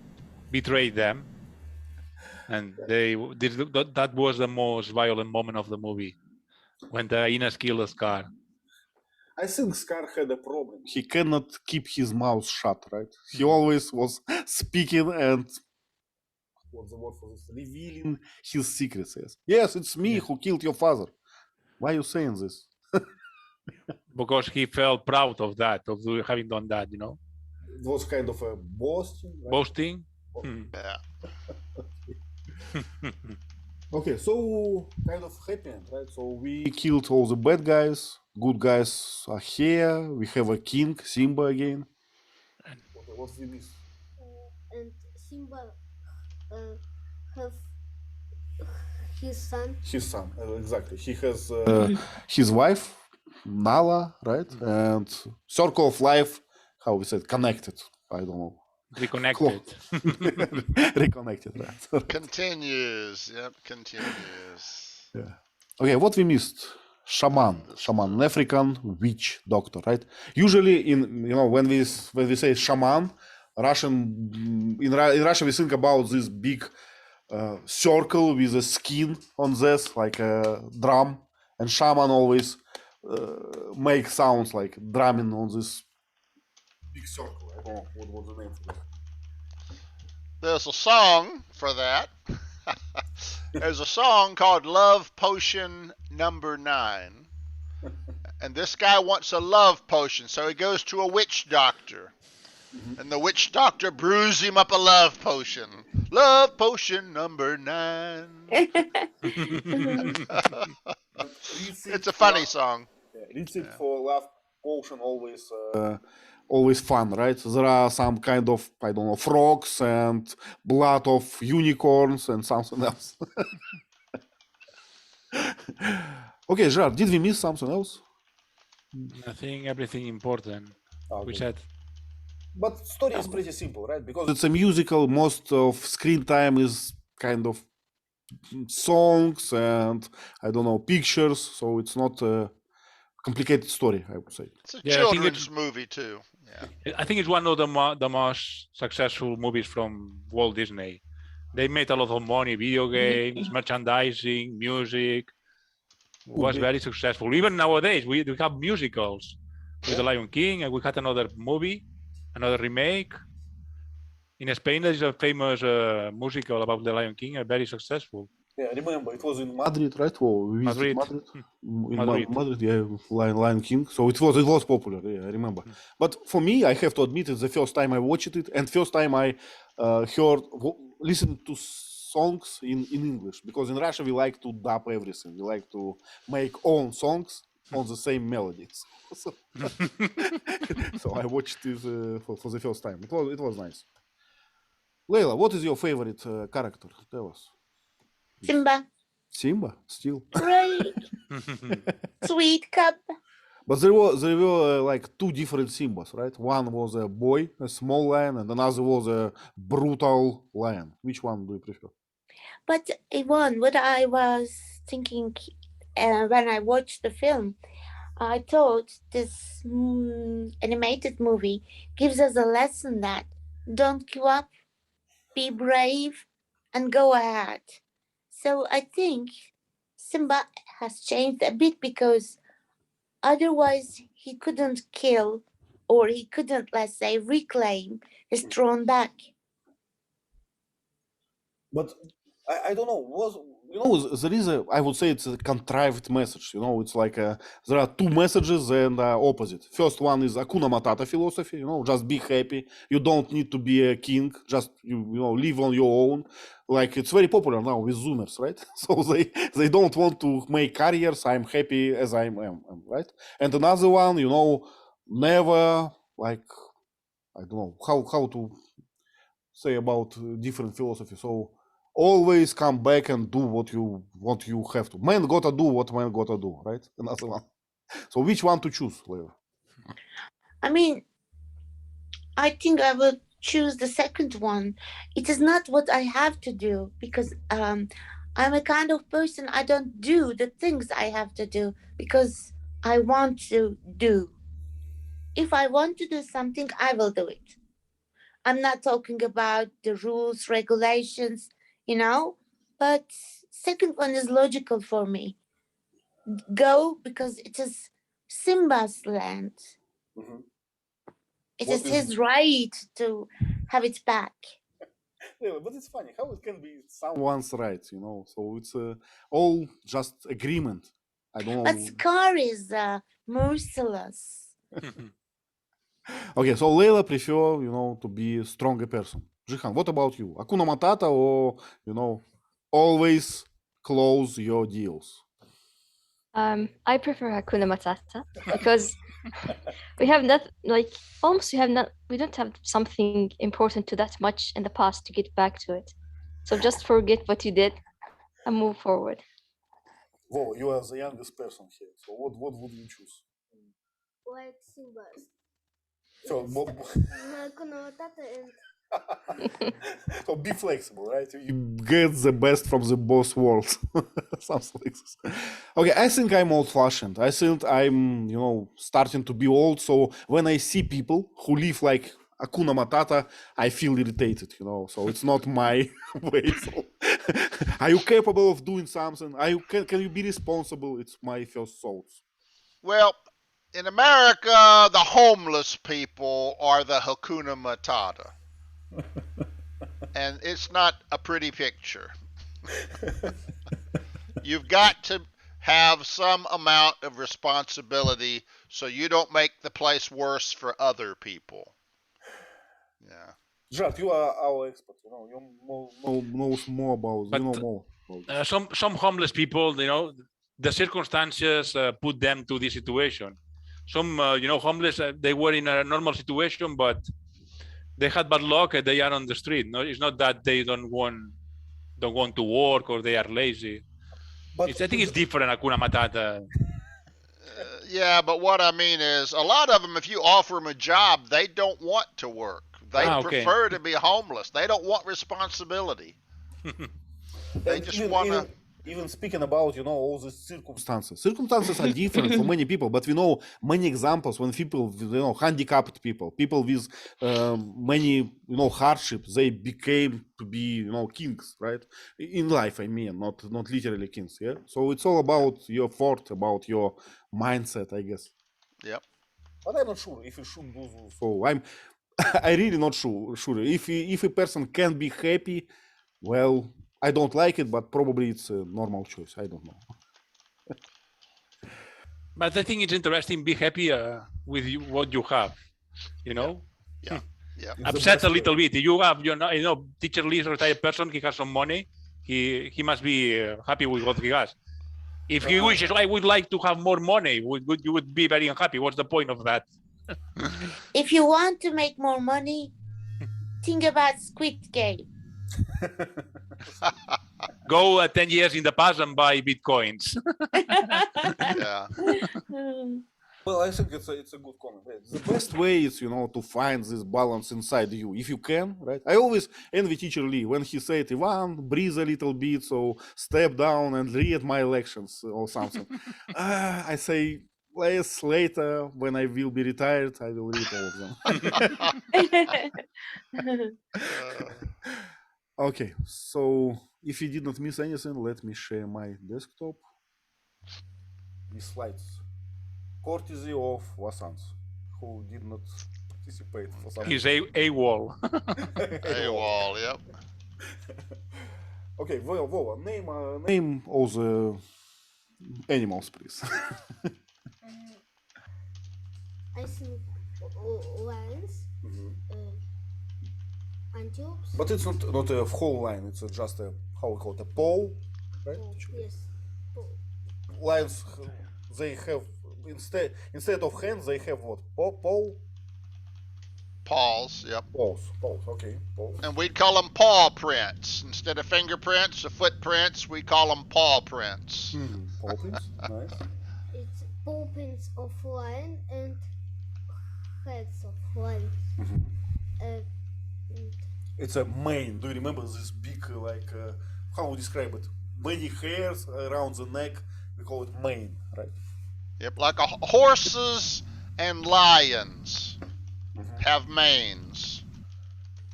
betrayed them, and that was the most violent moment of the movie, when the hyenas killed Scar. I think Scar had a problem. He cannot keep his mouth shut, right? He always was speaking and what's the word for this? Revealing his secrets. Yes, it's me who killed your father. Why are you saying this? Because he felt proud of that, of having done that, It was kind of a boasting. Right? boasting. Yeah. Okay, so kind of happy end, right? So we killed all the bad guys. Good guys are here. We have a king, Simba again. Okay, what we miss? And Simba have his son. His son, exactly. He has his wife, Nala, right? And circle of life, how we said, connected. I don't know. Reconnected. Reconnected, right? Continues. Yep, continues. Yeah. Okay, what we missed? Shaman, an African witch doctor, right? Usually, when we say shaman, in Russia we think about this big circle with a skin on this, like a drum, and shaman always make sounds like drumming on this big circle. I don't know what's the name for that. There's a song for that. There's a song called Love Potion Number 9. And this guy wants a love potion, so he goes to a witch doctor. And the witch doctor brews him up a love potion. Love potion number 9. It's a funny song. Recipe for love potion always fun, right? There are some kind of, I don't know, frogs and blood of unicorns and something else. Okay, Gerard, did we miss something else? I think everything important we said. But story is pretty simple, right? Because it's a musical, most of screen time is kind of songs and, I don't know, pictures, so it's not a complicated story, I would say. It's a Yeah, I think children's movie, too. Yeah. I think it's one of the most successful movies from Walt Disney. They made a lot of money, video games, merchandising, music. It was very successful. Even nowadays, we have musicals with The Lion King, and we had another movie, another remake. In Spain, there is a famous musical about The Lion King, very successful. Yeah, I remember it was in Madrid, right? Oh, we visited Madrid. In Madrid, yeah, Lion King. So it was popular. Yeah, I remember. But for me, I have to admit, it's the first time I watched it, and first time I listened to songs in English, because in Russia we like to dub everything. We like to make own songs on the same melodies. So I watched it for the first time. It was nice. Leila, what is your favorite character? Tell us. Simba. Simba, still. Right. Sweet cub. But there were like two different Simbas, right? One was a boy, a small lion, and another was a brutal lion. Which one do you prefer? But Yvonne, what I was thinking when I watched the film, I thought this animated movie gives us a lesson that don't give up, be brave, and go ahead. So I think Simba has changed a bit because otherwise he couldn't kill or he couldn't, let's say, reclaim his throne back. But I don't know. There is a, I would say it's a contrived message. It's like there are two messages and opposite. First one is Akuna Matata philosophy. Just be happy. You don't need to be a king. Just live on your own. Like it's very popular now with Zoomers, right? So they don't want to make careers. I'm happy as I am, right? And another one, never like I don't know how to say about different philosophy. So always come back and do what you have to. Man gotta do what man gotta do, right? Another one. So which one to choose, Leo? I mean, I think I will choose the second one. It is not what I have to do because I'm a kind of person I don't do the things I have to do because I want to do. If I want to do something, I will do it. I'm not talking about the rules, regulations, but second one is logical for me. Go because it is Simba's land. Mhm. It What is is- his right to have it back. Yeah, but it's funny how it can be someone's right, So it's all just agreement. I don't know. But Scar is merciless. Okay, so Leila prefer, to be a stronger person. Jihan, what about you? Akuna Matata or, always close your deals? I prefer Hakuna Matata because we have not we don't have something important to that much in the past to get back to it. So just forget what you did and move forward. Well, you are the youngest person here, so what would you choose? Like Simba. So, Hakuna Matata and so be flexible, right? You get the best from the both worlds. Something like this. Okay, I think I'm old-fashioned. I think I'm, starting to be old. So when I see people who live like Akuna Matata, I feel irritated, So it's not my way. So are you capable of doing something? Can you be responsible? It's my first thoughts. Well, in America, the homeless people are the Hakuna Matata. And it's not a pretty picture. You've got to have some amount of responsibility so you don't make the place worse for other people. Yeah. Jad, you are our expert. You knows more about. But, you know more. About some homeless people, the circumstances put them to this situation. Some, homeless, they were in a normal situation, but they had bad luck and they are on the street. No, it's not that they don't want to work or they are lazy. But I think it's different, Hakuna Matata. Yeah, but what I mean is, a lot of them, if you offer them a job, they don't want to work. They Okay. prefer to be homeless. They don't want responsibility. They and just want to. even speaking about all the circumstances. Circumstances are different for many people, but we know many examples when people, handicapped people with many hardships, they became to be kings, right? In life, I mean, not literally kings. Yeah. So it's all about your thought, about your mindset, I guess. Yep. But I'm not sure if you should do so. I really not sure. If a person can be happy, well, I don't like it, but probably it's a normal choice. I don't know. But I think it's interesting. Be happy with what you have. Yeah. Upset a little bit. You have, teacher leaves retired person. He has some money. He must be happy with what he has. If he wishes, I would like to have more money. You would be very unhappy. What's the point of that? If you want to make more money, think about Squid Game. Go 10 years in the past and buy bitcoins. Yeah. Well, I think it's a good comment. The best way is to find this balance inside you, if you can, right? I always envy teacher Lee when he said, "Ivan, breathe a little bit, so step down and read my lections or something." I say, later when I will be retired, I will read all of them. Okay, so if you did not miss anything, let me share my desktop with slides, courtesy of Vasants, who did not participate for some He's reason. AWOL. AWOL, yep. Okay, Vova, name all the animals, please. I think lions, antelopes. But it's not a whole line. It's just a, how we call it, a paw, right? Yes. Lions, they have instead of hands, they have what? Paw? Paws, yep. Paws. Okay, paws. And we'd call them paw prints. Instead of fingerprints or footprints, we call them paw prints. Paw prints, nice. It's paw prints of lion and heads of lion. It's a mane. Do you remember this big, how we describe it? Many hairs around the neck. We call it mane, right? Yep, like horses and lions have manes.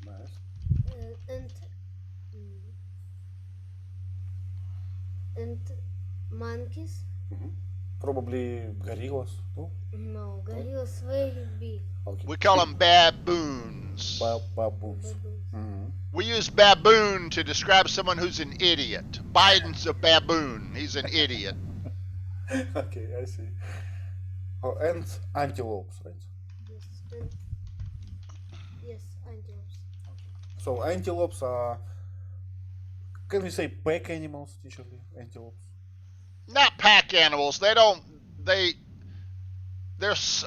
Nice. And monkeys. Probably gorillas, no? No, gorillas very big. Okay. We call them baboons. Baboons. We use baboon to describe someone who's an idiot. Biden's a baboon. He's an idiot. Okay, I see. Oh, and antelopes, right? Yes, antelopes. So antelopes are, can we say pack animals, teacher Lee? Antelopes? Not pack animals. They're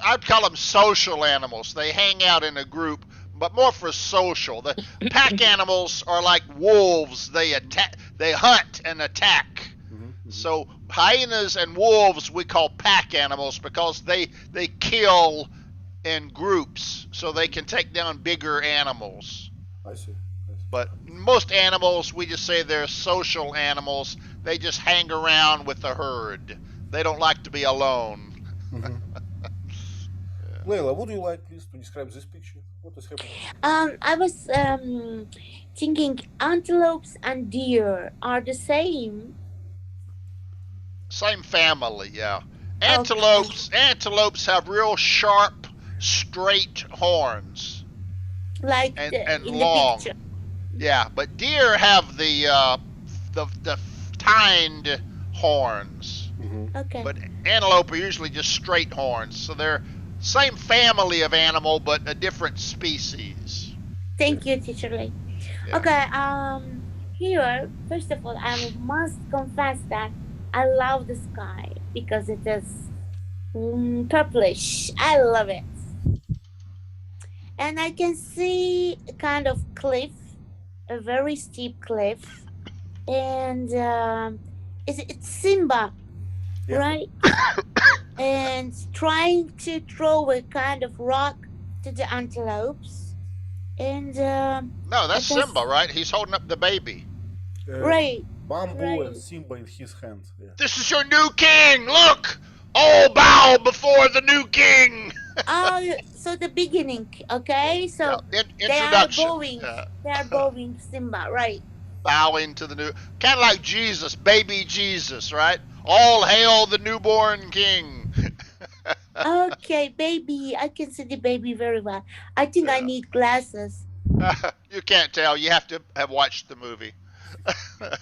I'd call them social animals. They hang out in a group, but more for social. The pack animals are like wolves. They hunt and attack. So hyenas and wolves we call pack animals because they kill in groups so they can take down bigger animals. I see. But most animals, we just say they're social animals. They just hang around with the herd. They don't like to be alone. Leila, would you like, please, to describe this picture? What is happening? I was thinking antelopes and deer are the same. Same family, yeah. Antelopes have real sharp, straight horns. Like and in long. the picture. Yeah, but deer have the tined horns. Okay. But antelope are usually just straight horns, so they're same family of animal, but a different species. Thank you, Teacher Lee. Yeah. Okay, here, first of all, I must confess that I love the sky because it is purplish. I love it. And I can see a kind of cliff, a very steep cliff. And it's Simba, Yeah. right? And trying to throw a kind of rock to the antelopes. And No, that's I guess- Simba, right? He's holding up the baby. right. Bamboo Right. and Simba in his hand. Yeah. This is your new king. Look, all bow before the new king. Oh, so the beginning, okay? So Yeah, they are introduction. bowing. Yeah. They are bowing Simba, right? Bowing to the new, kind of like Jesus, baby Jesus, right? All hail the newborn king. Okay, baby. I can see the baby very well. I think I need glasses. You can't tell. You have to have watched the movie.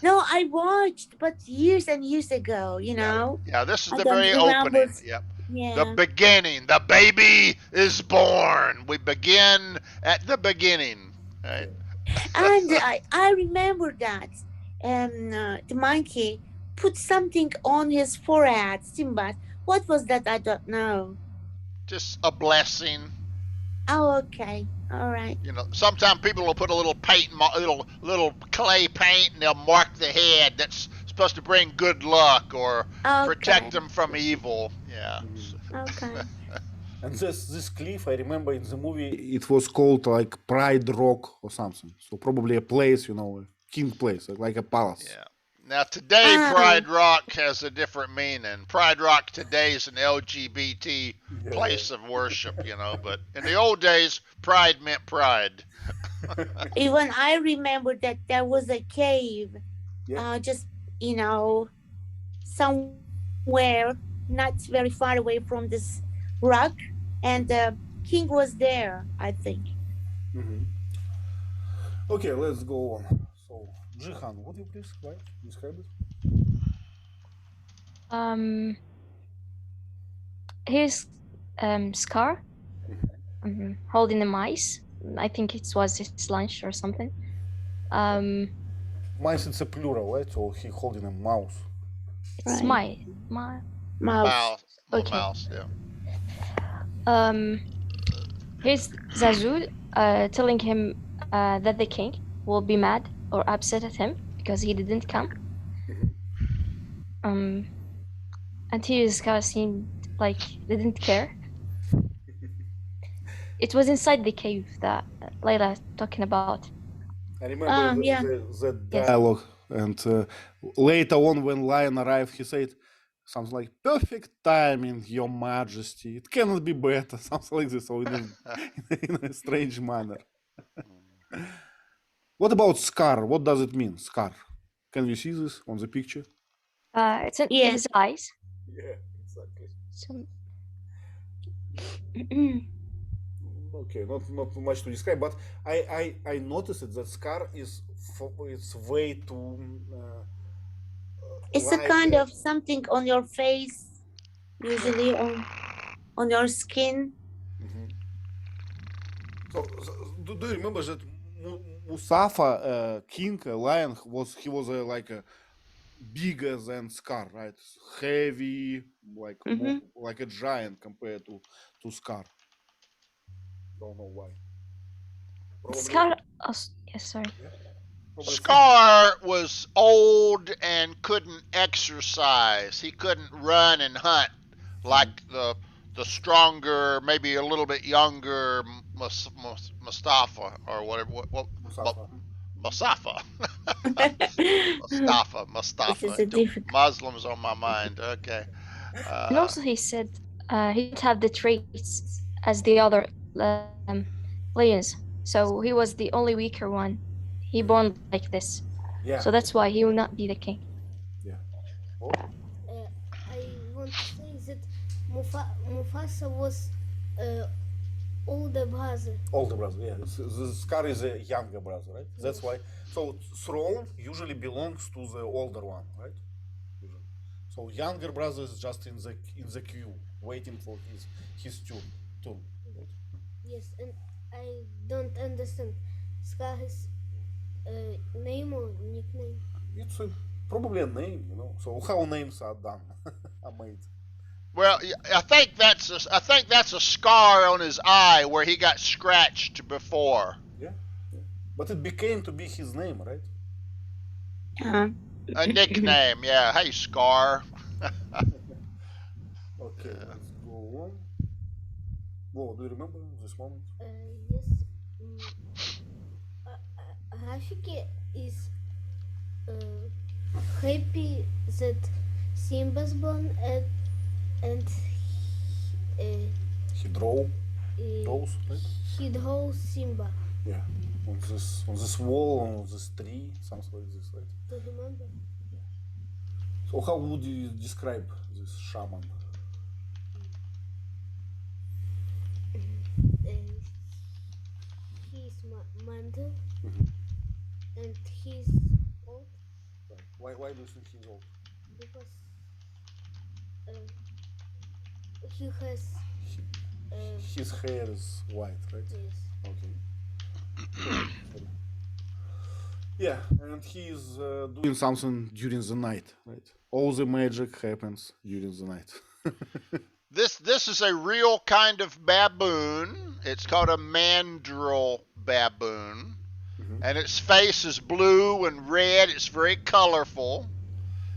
No, I watched, but years and years ago, you know? Yeah, this is I the don't very remember. opening. Yep. Yeah. The beginning. The baby is born. We begin at the beginning. Right? And I remember that the monkey put something on his forehead, Simba. What was that? I don't know. Just a blessing. Oh, okay. All right. You know, sometimes people will put a little paint, little clay paint, and they'll mark the head. That's supposed to bring good luck or protect Okay. them from evil. Yeah. Okay. And this cliff, I remember in the movie, it was called like Pride Rock or something. So probably a place, you know, a king place, like a palace. Yeah. Now today, Ah, Pride Rock has a different meaning. Pride Rock today is an LGBT place of worship, you know. But in the old days, pride meant pride. even I remember that there was a cave, Yeah. just you know, somewhere not very far away from this rock, and the king was there, I think. Hmm. Okay, let's go on. So, Jihan, would you please describe it? Um, here's Scar holding the mice. I think it was his lunch or something. Um, Mice, it's a plural, right? So he holding a mouse. it's Right. my Mouse. A Okay. mouse, yeah. um. Here's Zazu telling him that the king will be mad or upset at him because he didn't come. Um, and here's Scar seemed like they didn't care. It was inside the cave that Layla talking about. I remember Yeah. the Yes. dialogue, and later on, when Lion arrived, he said something like "perfect timing, Your Majesty. It cannot be better," something like this, so in a strange manner. What about scar? What does it mean, scar? Can we see this on the picture? It's in Yes. his eyes. Yeah, exactly. So, Okay, not too much to describe, but I noticed that scar is it's way too It's a like kind of something on your face, usually on your skin. Mhm. So, do you remember that Mustafa, king, lion, he was like a bigger than Scar, right? Heavy, like Mhm. like a giant compared to Scar. Don't know why. Probably, Scar. Oh, yes, sorry. probably Scar was old and couldn't exercise. He couldn't run and hunt like the stronger, maybe a little bit younger Mustafa or whatever. What Mustafa. Mustafa. This is Mustafa. a difficult. Muslims on my mind. Okay. And also, he said he didn't have the traits as the other lions, so he was the only weaker one. He born like this, Yeah. so that's why he will not be the king. Yeah. Oh, I want to say that Mufasa was older brother. older brother. Yeah. The Scar is a younger brother, right? That's why. So throne usually belongs to the older one, right? Usually. So younger brother is just in the queue, waiting for his turn. Right? Yes, and I don't understand. Scar's name or nickname? It's probably a name, you know. So how names are done, are made. Well, I think that's a scar on his eye where he got scratched before. Yeah. But it became to be his name, right? Uh, A nickname, yeah. Hey, Scar. Okay, let's go on. Whoa, do you remember this moment? Yes. Rafiki is happy that Simba's born and He draws, right? he draws Simba. Yeah. On this wall, on this tree, something like this, right? Do you remember? So how would you describe this shaman? He's Mandel and he's old Right. Why do you think he's old? because he has His hair is white, right? yes. Okay. Sorry. Yeah, and he's doing something during the night, right? All the magic happens during the night. This is a real kind of baboon. It's called a mandrill baboon. And its face is blue and red. It's very colorful.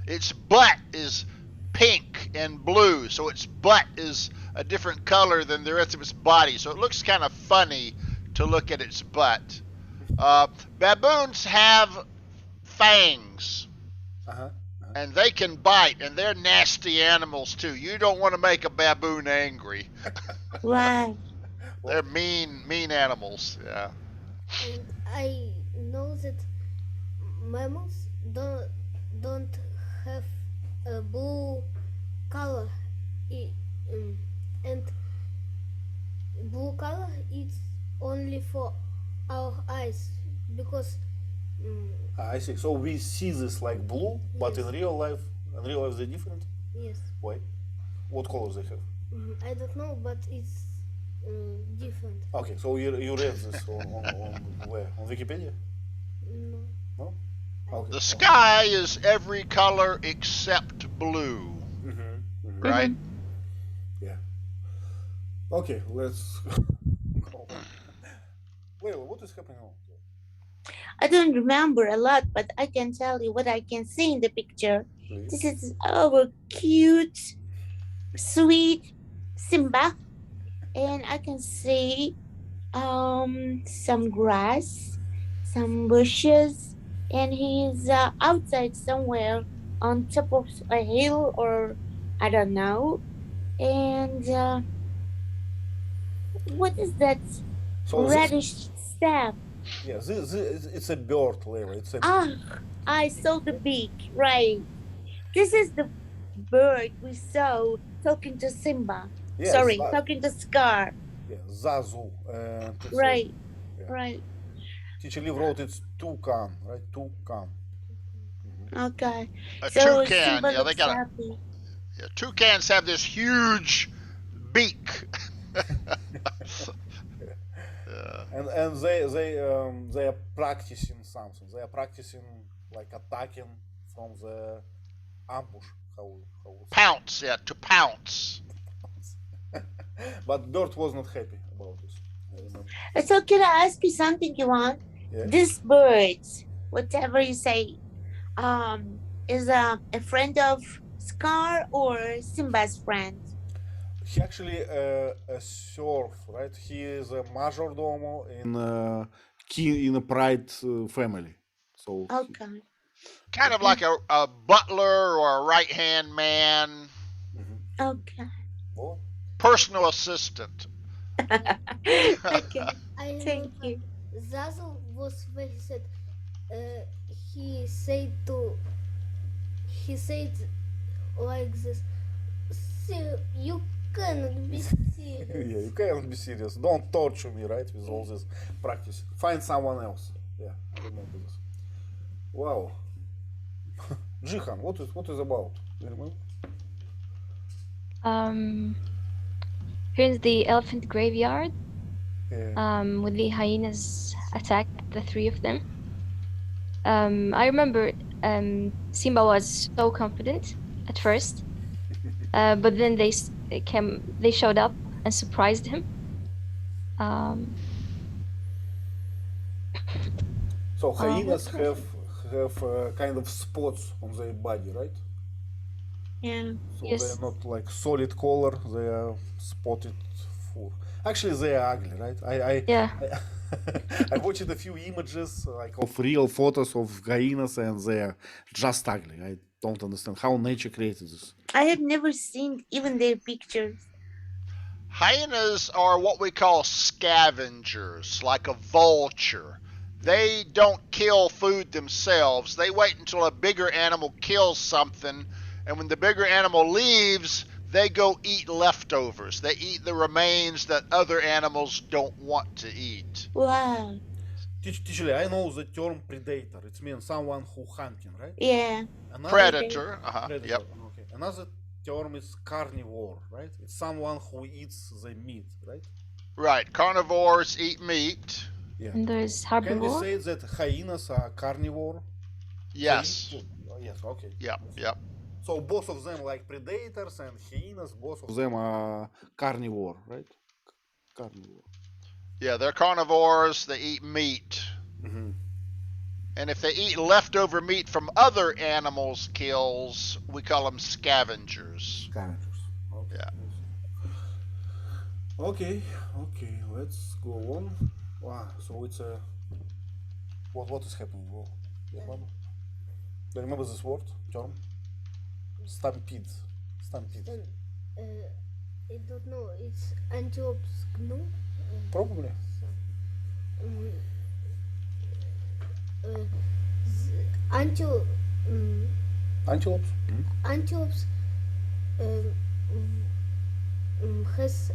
Its butt is pink and blue, so its butt is a different color than the rest of its body. So it looks kind of funny to look at its butt. Baboons have fangs, Uh-huh. and they can bite, and they're nasty animals too. You don't want to make a baboon angry. Right. They're mean animals. Yeah. And I know that mammals don't have a blue color, I- and blue color is only for our eyes because I see. So we see this like blue, but Yes. in real life they're different. yes, Why? What colors they have? I don't know, but it's different. Okay, so you read this on where? On Wikipedia? No. No? Okay. The sky is every color except blue, Mm-hmm. right? Yeah. Okay, let's go on. Layla, what is happening now? I don't remember a lot, but I can tell you what I can see in the picture. Please. This is our cute, sweet Simba, and I can see some grass, some bushes, and he's outside somewhere on top of a hill, or I don't know. And what is that So this, reddish stuff? yeah, this it's a bird, Layla. It's a I saw the beak, right? This is the bird we saw talking to Simba. yes, Sorry, talking to Scar. yeah, Zazu. And it's Right, yeah. right. Teacher Liv wrote it's toucan, right? Toucan. Okay. A So toucan, Simba yeah, they looks got happy. toucans have this huge beak. Yeah. And they are practicing something. They are practicing like attacking from the ambush. How Pounce, yeah, to pounce. But Bird was not happy about this. I remember. So can I ask you something, Iwan? Yeah. This bird, whatever you say, is a friend of Scar or Simba's friend? He actually a serf, right? He is a majordomo in a pride family. So Okay. Kind of like a butler or a right hand man, Okay. Oh, personal assistant. Okay. I Thank remember you. Zazu was very sad. He said to he said like this. You cannot be serious. yeah, you can't be serious. Don't torture me, right? With all this practice. Find someone else. Yeah, I remember this. Wow. Jihan, what is about? Do you remember? Here's the elephant graveyard. Yeah. With the hyenas attacked the three of them. I remember Simba was so confident at first, but then they showed up and surprised him. So hyenas what else? have kind of spots on their body, right? Yeah. So Yes. they're not like solid color. They are spotted for. Actually, they are ugly, right? Yeah. I watched a few images like of real photos of hyenas, and they are just ugly. I don't understand how nature created this. I have never seen even their pictures. Hyenas are what we call scavengers, like a vulture. They don't kill food themselves. They wait until a bigger animal kills something, and when the bigger animal leaves, they go eat leftovers. They eat the remains that other animals don't want to eat. Wow. Teacher, I know the term predator. It means someone who hunting, right? Yeah. Another Predator. predator. Yep. Okay. Another term is carnivore, right? It's someone who eats the meat, right? Right. Carnivores eat meat. Yeah. And there's Can we herbivore. say that hyenas are carnivore? Yes. Yes. Okay. Yep. Yep. So both of them like predators and hyenas, both of them are carnivore, right? Carnivore. Yeah, they're carnivores. They eat meat. And if they eat leftover meat from other animals' kills, we call them scavengers. Scavengers. Okay. Yeah. Okay. Okay. Let's go on. Wow. So it's a what is happening? Well, do you remember? Do you remember this word term? Stampede. Stampede. I don't know. It's antelopes gnu. Probably. Um, antelope. Antelopes. Antelopes has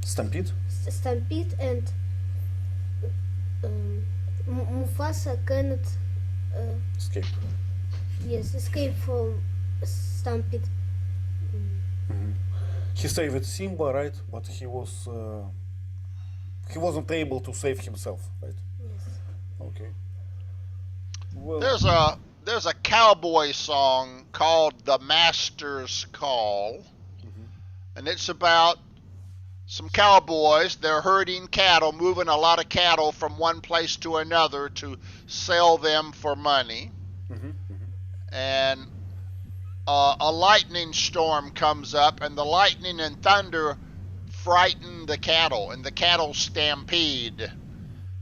Stampede. stampede and Mufasa cannot Escape. escape from stampede. He saved Simba, right? But he wasn't able to save himself, right? Yes. Okay. Well, There's a cowboy song called "The Master's Call," and it's about some cowboys. They're herding cattle, moving a lot of cattle from one place to another to sell them for money. And a lightning storm comes up, and the lightning and thunder frighten the cattle, and the cattle stampede.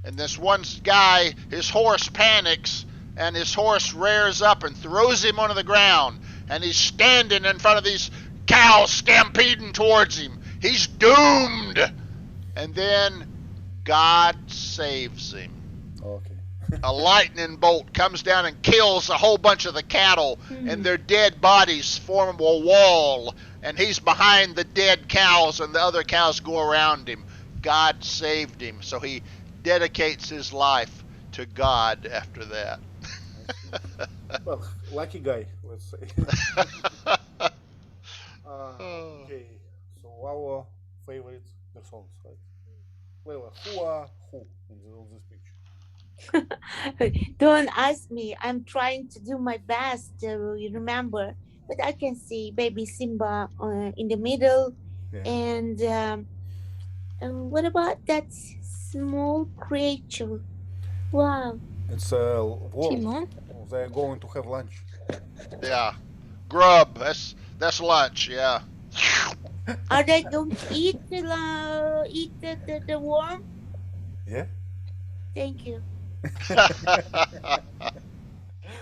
And this one guy, his horse panics, and his horse rears up and throws him onto the ground, and he's standing in front of these cows stampeding towards him. He's doomed. And then God saves him. okay. A lightning bolt comes down and kills a whole bunch of the cattle, and their dead bodies form a wall, and he's behind the dead cows, and the other cows go around him. God saved him, so he dedicates his life to God after that. Well, lucky guy, let's say. Okay. So our favorite persons, right? Leila, who are who in this picture? Don't ask me. I'm trying to do my best to remember, but I can see baby Simba in the middle, Yeah. and what about that small creature? Wow. It's a world. Timon? They're going to have lunch. Yeah. Grub. That's lunch, yeah. Are they going to eat the worm? Yeah. Thank you.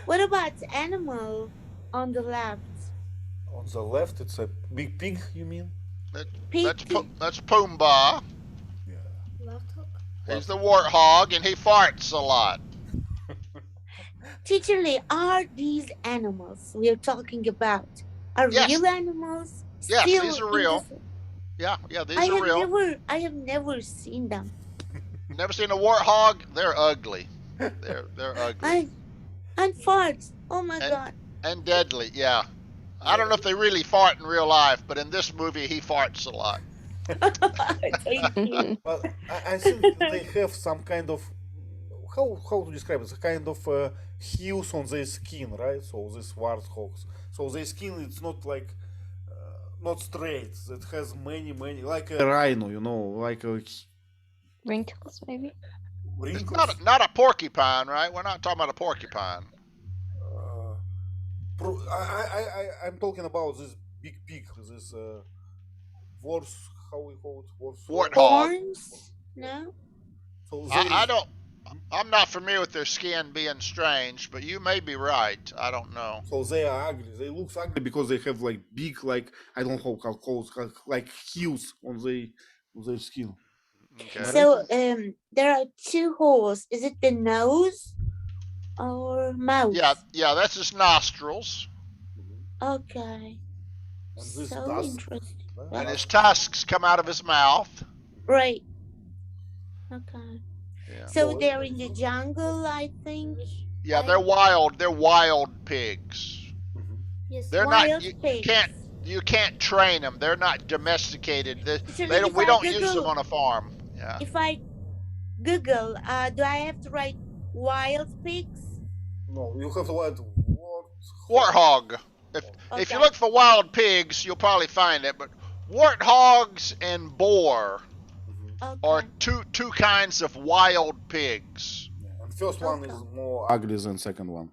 What about animal on the left? On the left, it's a big pig. You mean? That's Pig. that's Pumbaa. Yeah. Left hook. He's the warthog, and he farts a lot. Teacher Lee, are these animals we are talking about are Yes. real animals? Yes, Still these are in real. this- Yeah, these are real. I have never seen them. Never seen a warthog? They're ugly. They're ugly And farts. Oh my And- god. and deadly. Yeah. I don't know if they really fart in real life, but in this movie he farts a lot. Thank you. Well, I think they have some kind of how to describe it? A kind of hues on their skin, right? So these warthogs. So their skin it's not like not straight. It has many like a rhino, you know, like a Wrinkles, maybe? It's wrinkles. not a porcupine, right? We're not talking about a porcupine. I'm talking about this big pig, this wars. How we call it? Warthog. Horns? No? So I don't. I'm not familiar with their skin being strange, but you may be right. I don't know. So they are ugly. They look ugly because they have like big, like I don't know how called, like hues on their skin. Okay. So there are two holes. Is it the nose or mouth? Yeah, that's his nostrils, Okay. And this So dust. interesting. and his tusks come out of his mouth. Right. Okay. Yeah. So Well, they're in the jungle, I think. Yeah, they're wild. They're wild pigs. Yes. They're Wild not. You pigs. can't train them. They're not domesticated. So They don't. if We I don't use Google- them on a farm. Yeah. If I Google, do I have to write wild pigs? No, you have to add Warthog. If you Okay. look for wild pigs, you'll probably find it. But warthogs and boar or Okay. two kinds of wild pigs. Yeah. And first one is Okay. more ugly than second one.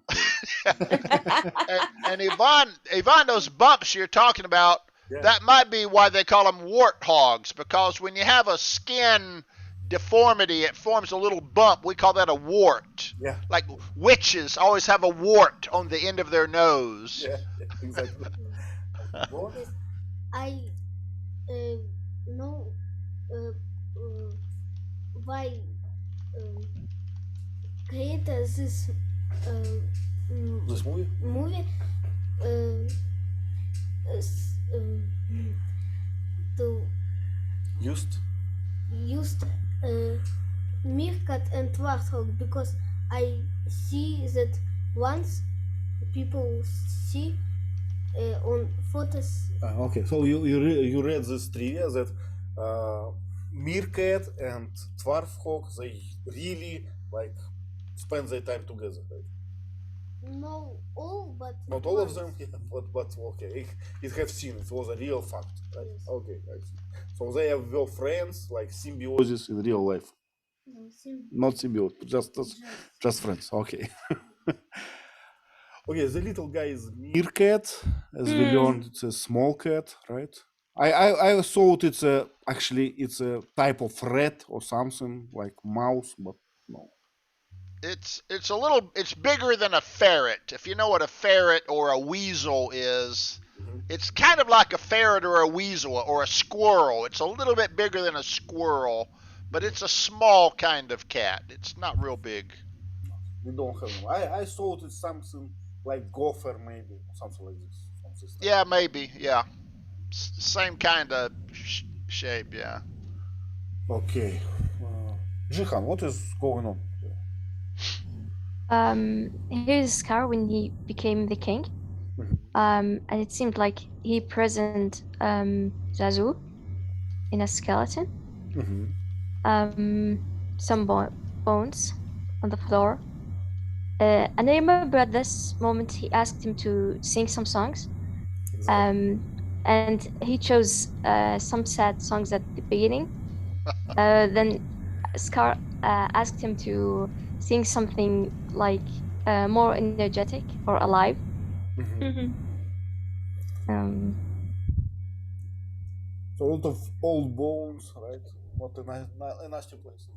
And Yvonne, those bumps you're talking about, Yeah. that might be why they call them warthogs, because when you have a skin deformity, it forms a little bump. We call that a wart. Yeah. Like witches always have a wart on the end of their nose. Yeah. Exactly. Go on. Yes, I know uh, uh, why creators this This movie? movie uh, s- to Used. use meerkat and warthog because I see that once people see on photos. Okay, so you read this trivia that meerkat and dwarfhawk they really like spend their time together, right? No, all but Not all of once. them, yeah, but okay, it have seen it was a real fact, right? Yes. Okay, I see. So they were friends like symbiosis in real life, No, not symbiote, just friends. Okay. Okay, the little guy is meerkat, as we learned. It's a small cat, right? I thought it's a type of rat or something like mouse, but no. It's bigger than a ferret. If you know what a ferret or a weasel is, it's kind of like a ferret or a weasel or a squirrel. It's a little bit bigger than a squirrel, but it's a small kind of cat. It's not real big. We don't have them. I thought it's something like gopher maybe, or something like this. From this type. Yeah, maybe. Yeah, same kind of shape. Yeah. Okay. Jihan, what is going on? Here's Scar when he became the king. And it seemed like he present Zazu in a skeleton. Some bones on the floor. And I remember at this moment he asked him to sing some songs. Exactly. And he chose some sad songs at the beginning. Then Scar asked him to sing something like more energetic or alive. So a lot of old bones, right? Not a nasty place.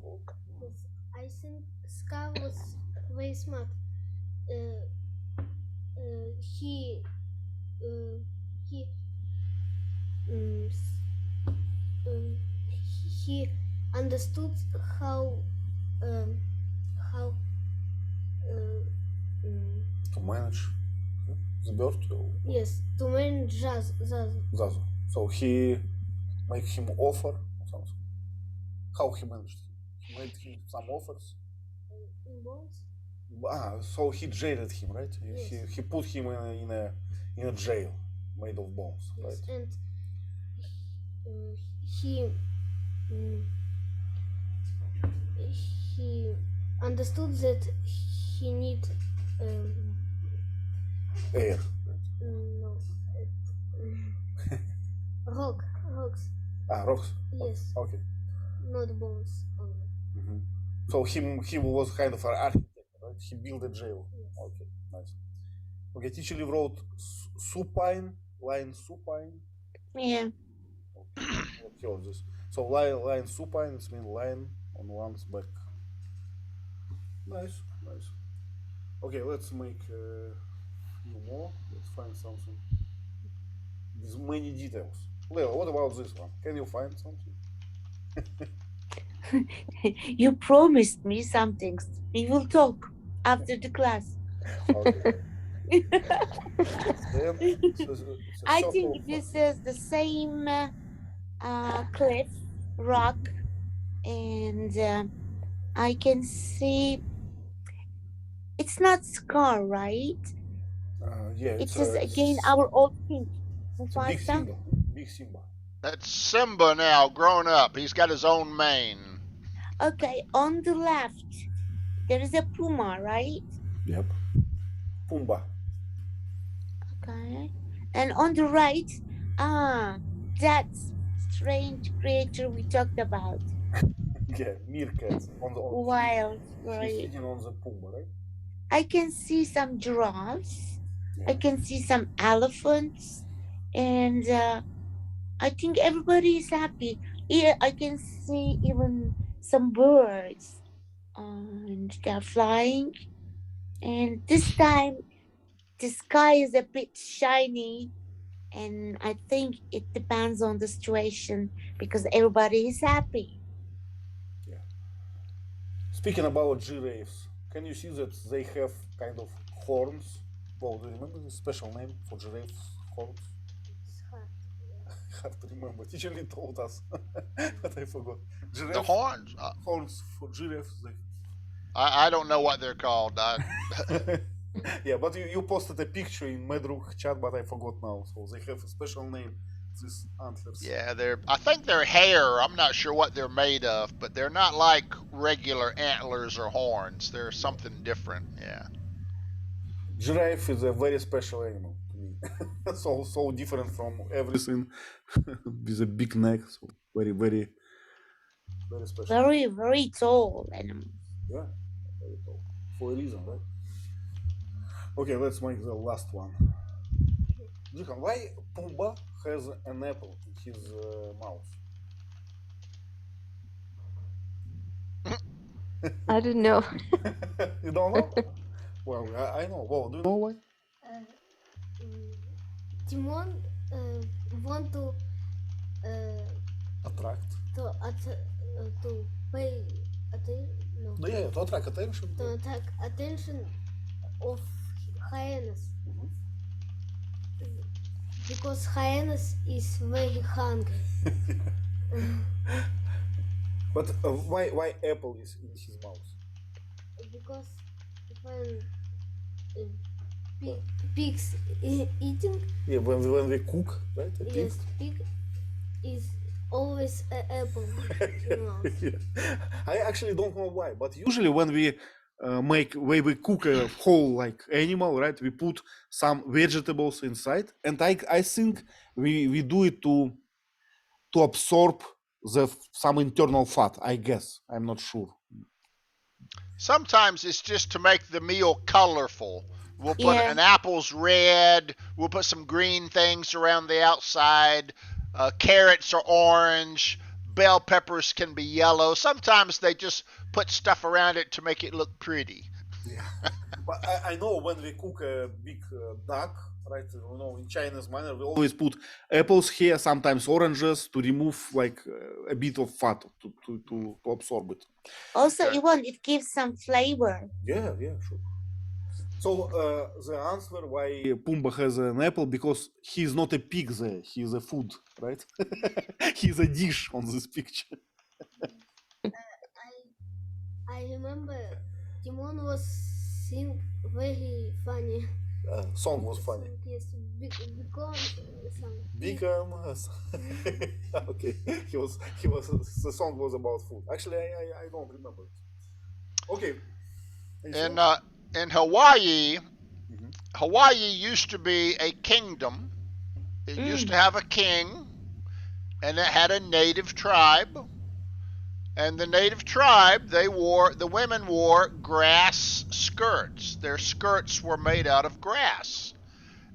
Yes, I think Scar was very smart. Uh, he he um, he understood how um, how To manage the bird. yes to manage jazz. Zazu. So he made him offer or something. How he managed him? He made him some offers. In bones. So he jailed him, right? Yes. He put him in a jail made of bones, Yes, right? and he um, he understood that he need Air. no rocks. Rocks. Yes, Okay. not bones only. So he was kind of an architect, right? He built a jail. Yes. Okay, nice. Okay, teacher wrote supine, line supine. Yeah. Okay, heard this. So line supine, it means line on one's back. Nice. Okay, let's make few more. Let's find something. With many details. Leo, what about this one? Can you find something? You promised me some things. We will talk after the class. Okay. I think this is the same cliff, rock, and I can see it's not Scar, right? Yeah, It is again our old king, it's a big Mufasa. Simba. Big Simba. That's Simba now, grown up. He's got his own mane. Okay, on the left, there is a puma, right? Yep. Pumba. Okay. And on the right, that strange creature we talked about. Yeah, meerkats on the wild. he's Right. feeding on the Pumbaa, right? I can see some giraffes. I Yeah. can see some elephants, and I think everybody is happy. Yeah, I can see even some birds, and they're flying. And this time, the sky is a bit shiny, and I think it depends on the situation because everybody is happy. Yeah. Speaking about giraffes, can you see that they have kind of horns? Well, do you remember the special name for giraffes' horns? It's hard. Hard to remember. Teacher Lee told us, but I forgot. The Giraffe horns. horns for giraffes. I don't know what they're called. Yeah, but you posted a picture in Medruk chat, but I forgot now. So they have a special name. These antlers. Yeah, they're. I think they're hair. I'm not sure what they're made of, but they're not like regular antlers or horns. They're something different. Yeah. Giraffe is a very special animal to me. So different from everything with a big neck. So very special. Very, very tall animal. Yeah, very tall. For a reason, right? Okay, let's make the last one. Jihan, why Pumbaa has an apple in his mouth? I don't know. You don't know? Well, I know. Well, do you know why? Mm, Timon want Attract. to pay attention, no, No, yeah, to attract attention. to attract attention of hyenas Mhm. because hyenas is very hungry. But why apple is in his mouth? Because when pigs eating, Yeah, when we cook, right? A pig. yes, pig is always an apple in mouth. Yeah. I actually don't know why, but usually when we when we cook a whole like animal, right? We put some vegetables inside, and I think we do it to absorb some internal fat. I guess I'm not sure. Sometimes it's just to make the meal colorful. We'll put Yeah. an apple's red. We'll put some green things around the outside. Carrots are orange. Bell peppers can be yellow. Sometimes they just put stuff around it to make it look pretty. Yeah, but I know when we cook a big duck, right? You know, in Chinese manner, we always put apples here, sometimes oranges, to remove like a bit of fat to absorb it. Also, Okay. Ivan, it gives some flavor. Yeah, sure. So the answer why Pumbaa has an apple because he's not a pig there, he's a food, right? He's a dish on this picture. I remember Timon was sing very funny. Song was funny. Yes, because song. Because okay, he was the song was about food. Actually, I don't remember it. Okay. In Hawaii, Mhm. Hawaii used to be a kingdom. It used to have a king, and it had a native tribe. And the native tribe, the women wore grass skirts. Their skirts were made out of grass.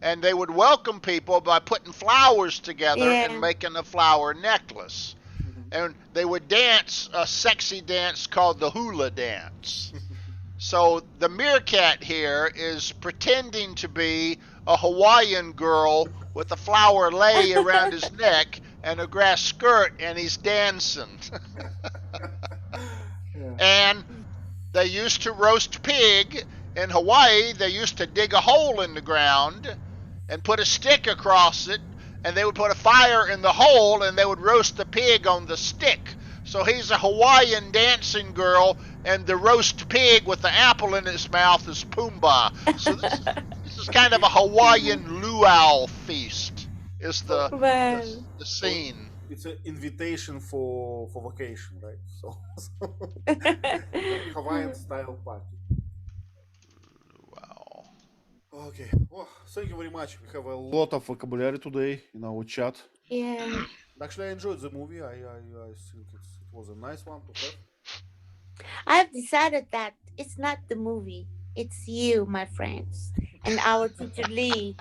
And they would welcome people by putting flowers together and Yeah. making a flower necklace. Mhm. And they would dance a sexy dance called the Hula Dance. So the meerkat here is pretending to be a Hawaiian girl with a flower lei around his neck and a grass skirt, and he's dancing. Yeah. And they used to roast pig. In Hawaii, they used to dig a hole in the ground and put a stick across it, and they would put a fire in the hole, and they would roast the pig on the stick. So he's a Hawaiian dancing girl, and the roast pig with the apple in its mouth is Pumbaa. So this is kind of a Hawaiian luau feast. Is Well, the scene? It's an invitation for vacation, right? So Hawaiian style party. Wow. Okay. Well, thank you very much. We have a lot of vocabulary today in our chat. yeah. Actually, I enjoyed the movie. I think it was a nice one to have. I've decided that it's not the movie, it's you, my friends, and our teacher Lee.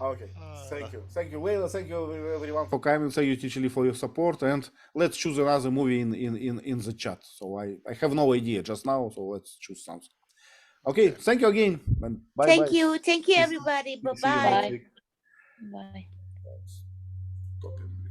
Okay, thank you, Leila. Thank you everyone for coming. Thank you, Teacher Lee, for your support. And let's choose another movie in the chat. So I have no idea just now. So let's choose something. Okay, thank you again, and bye bye. Thank you, everybody. Bye See you next bye. Bye. week. Bye. Stop it.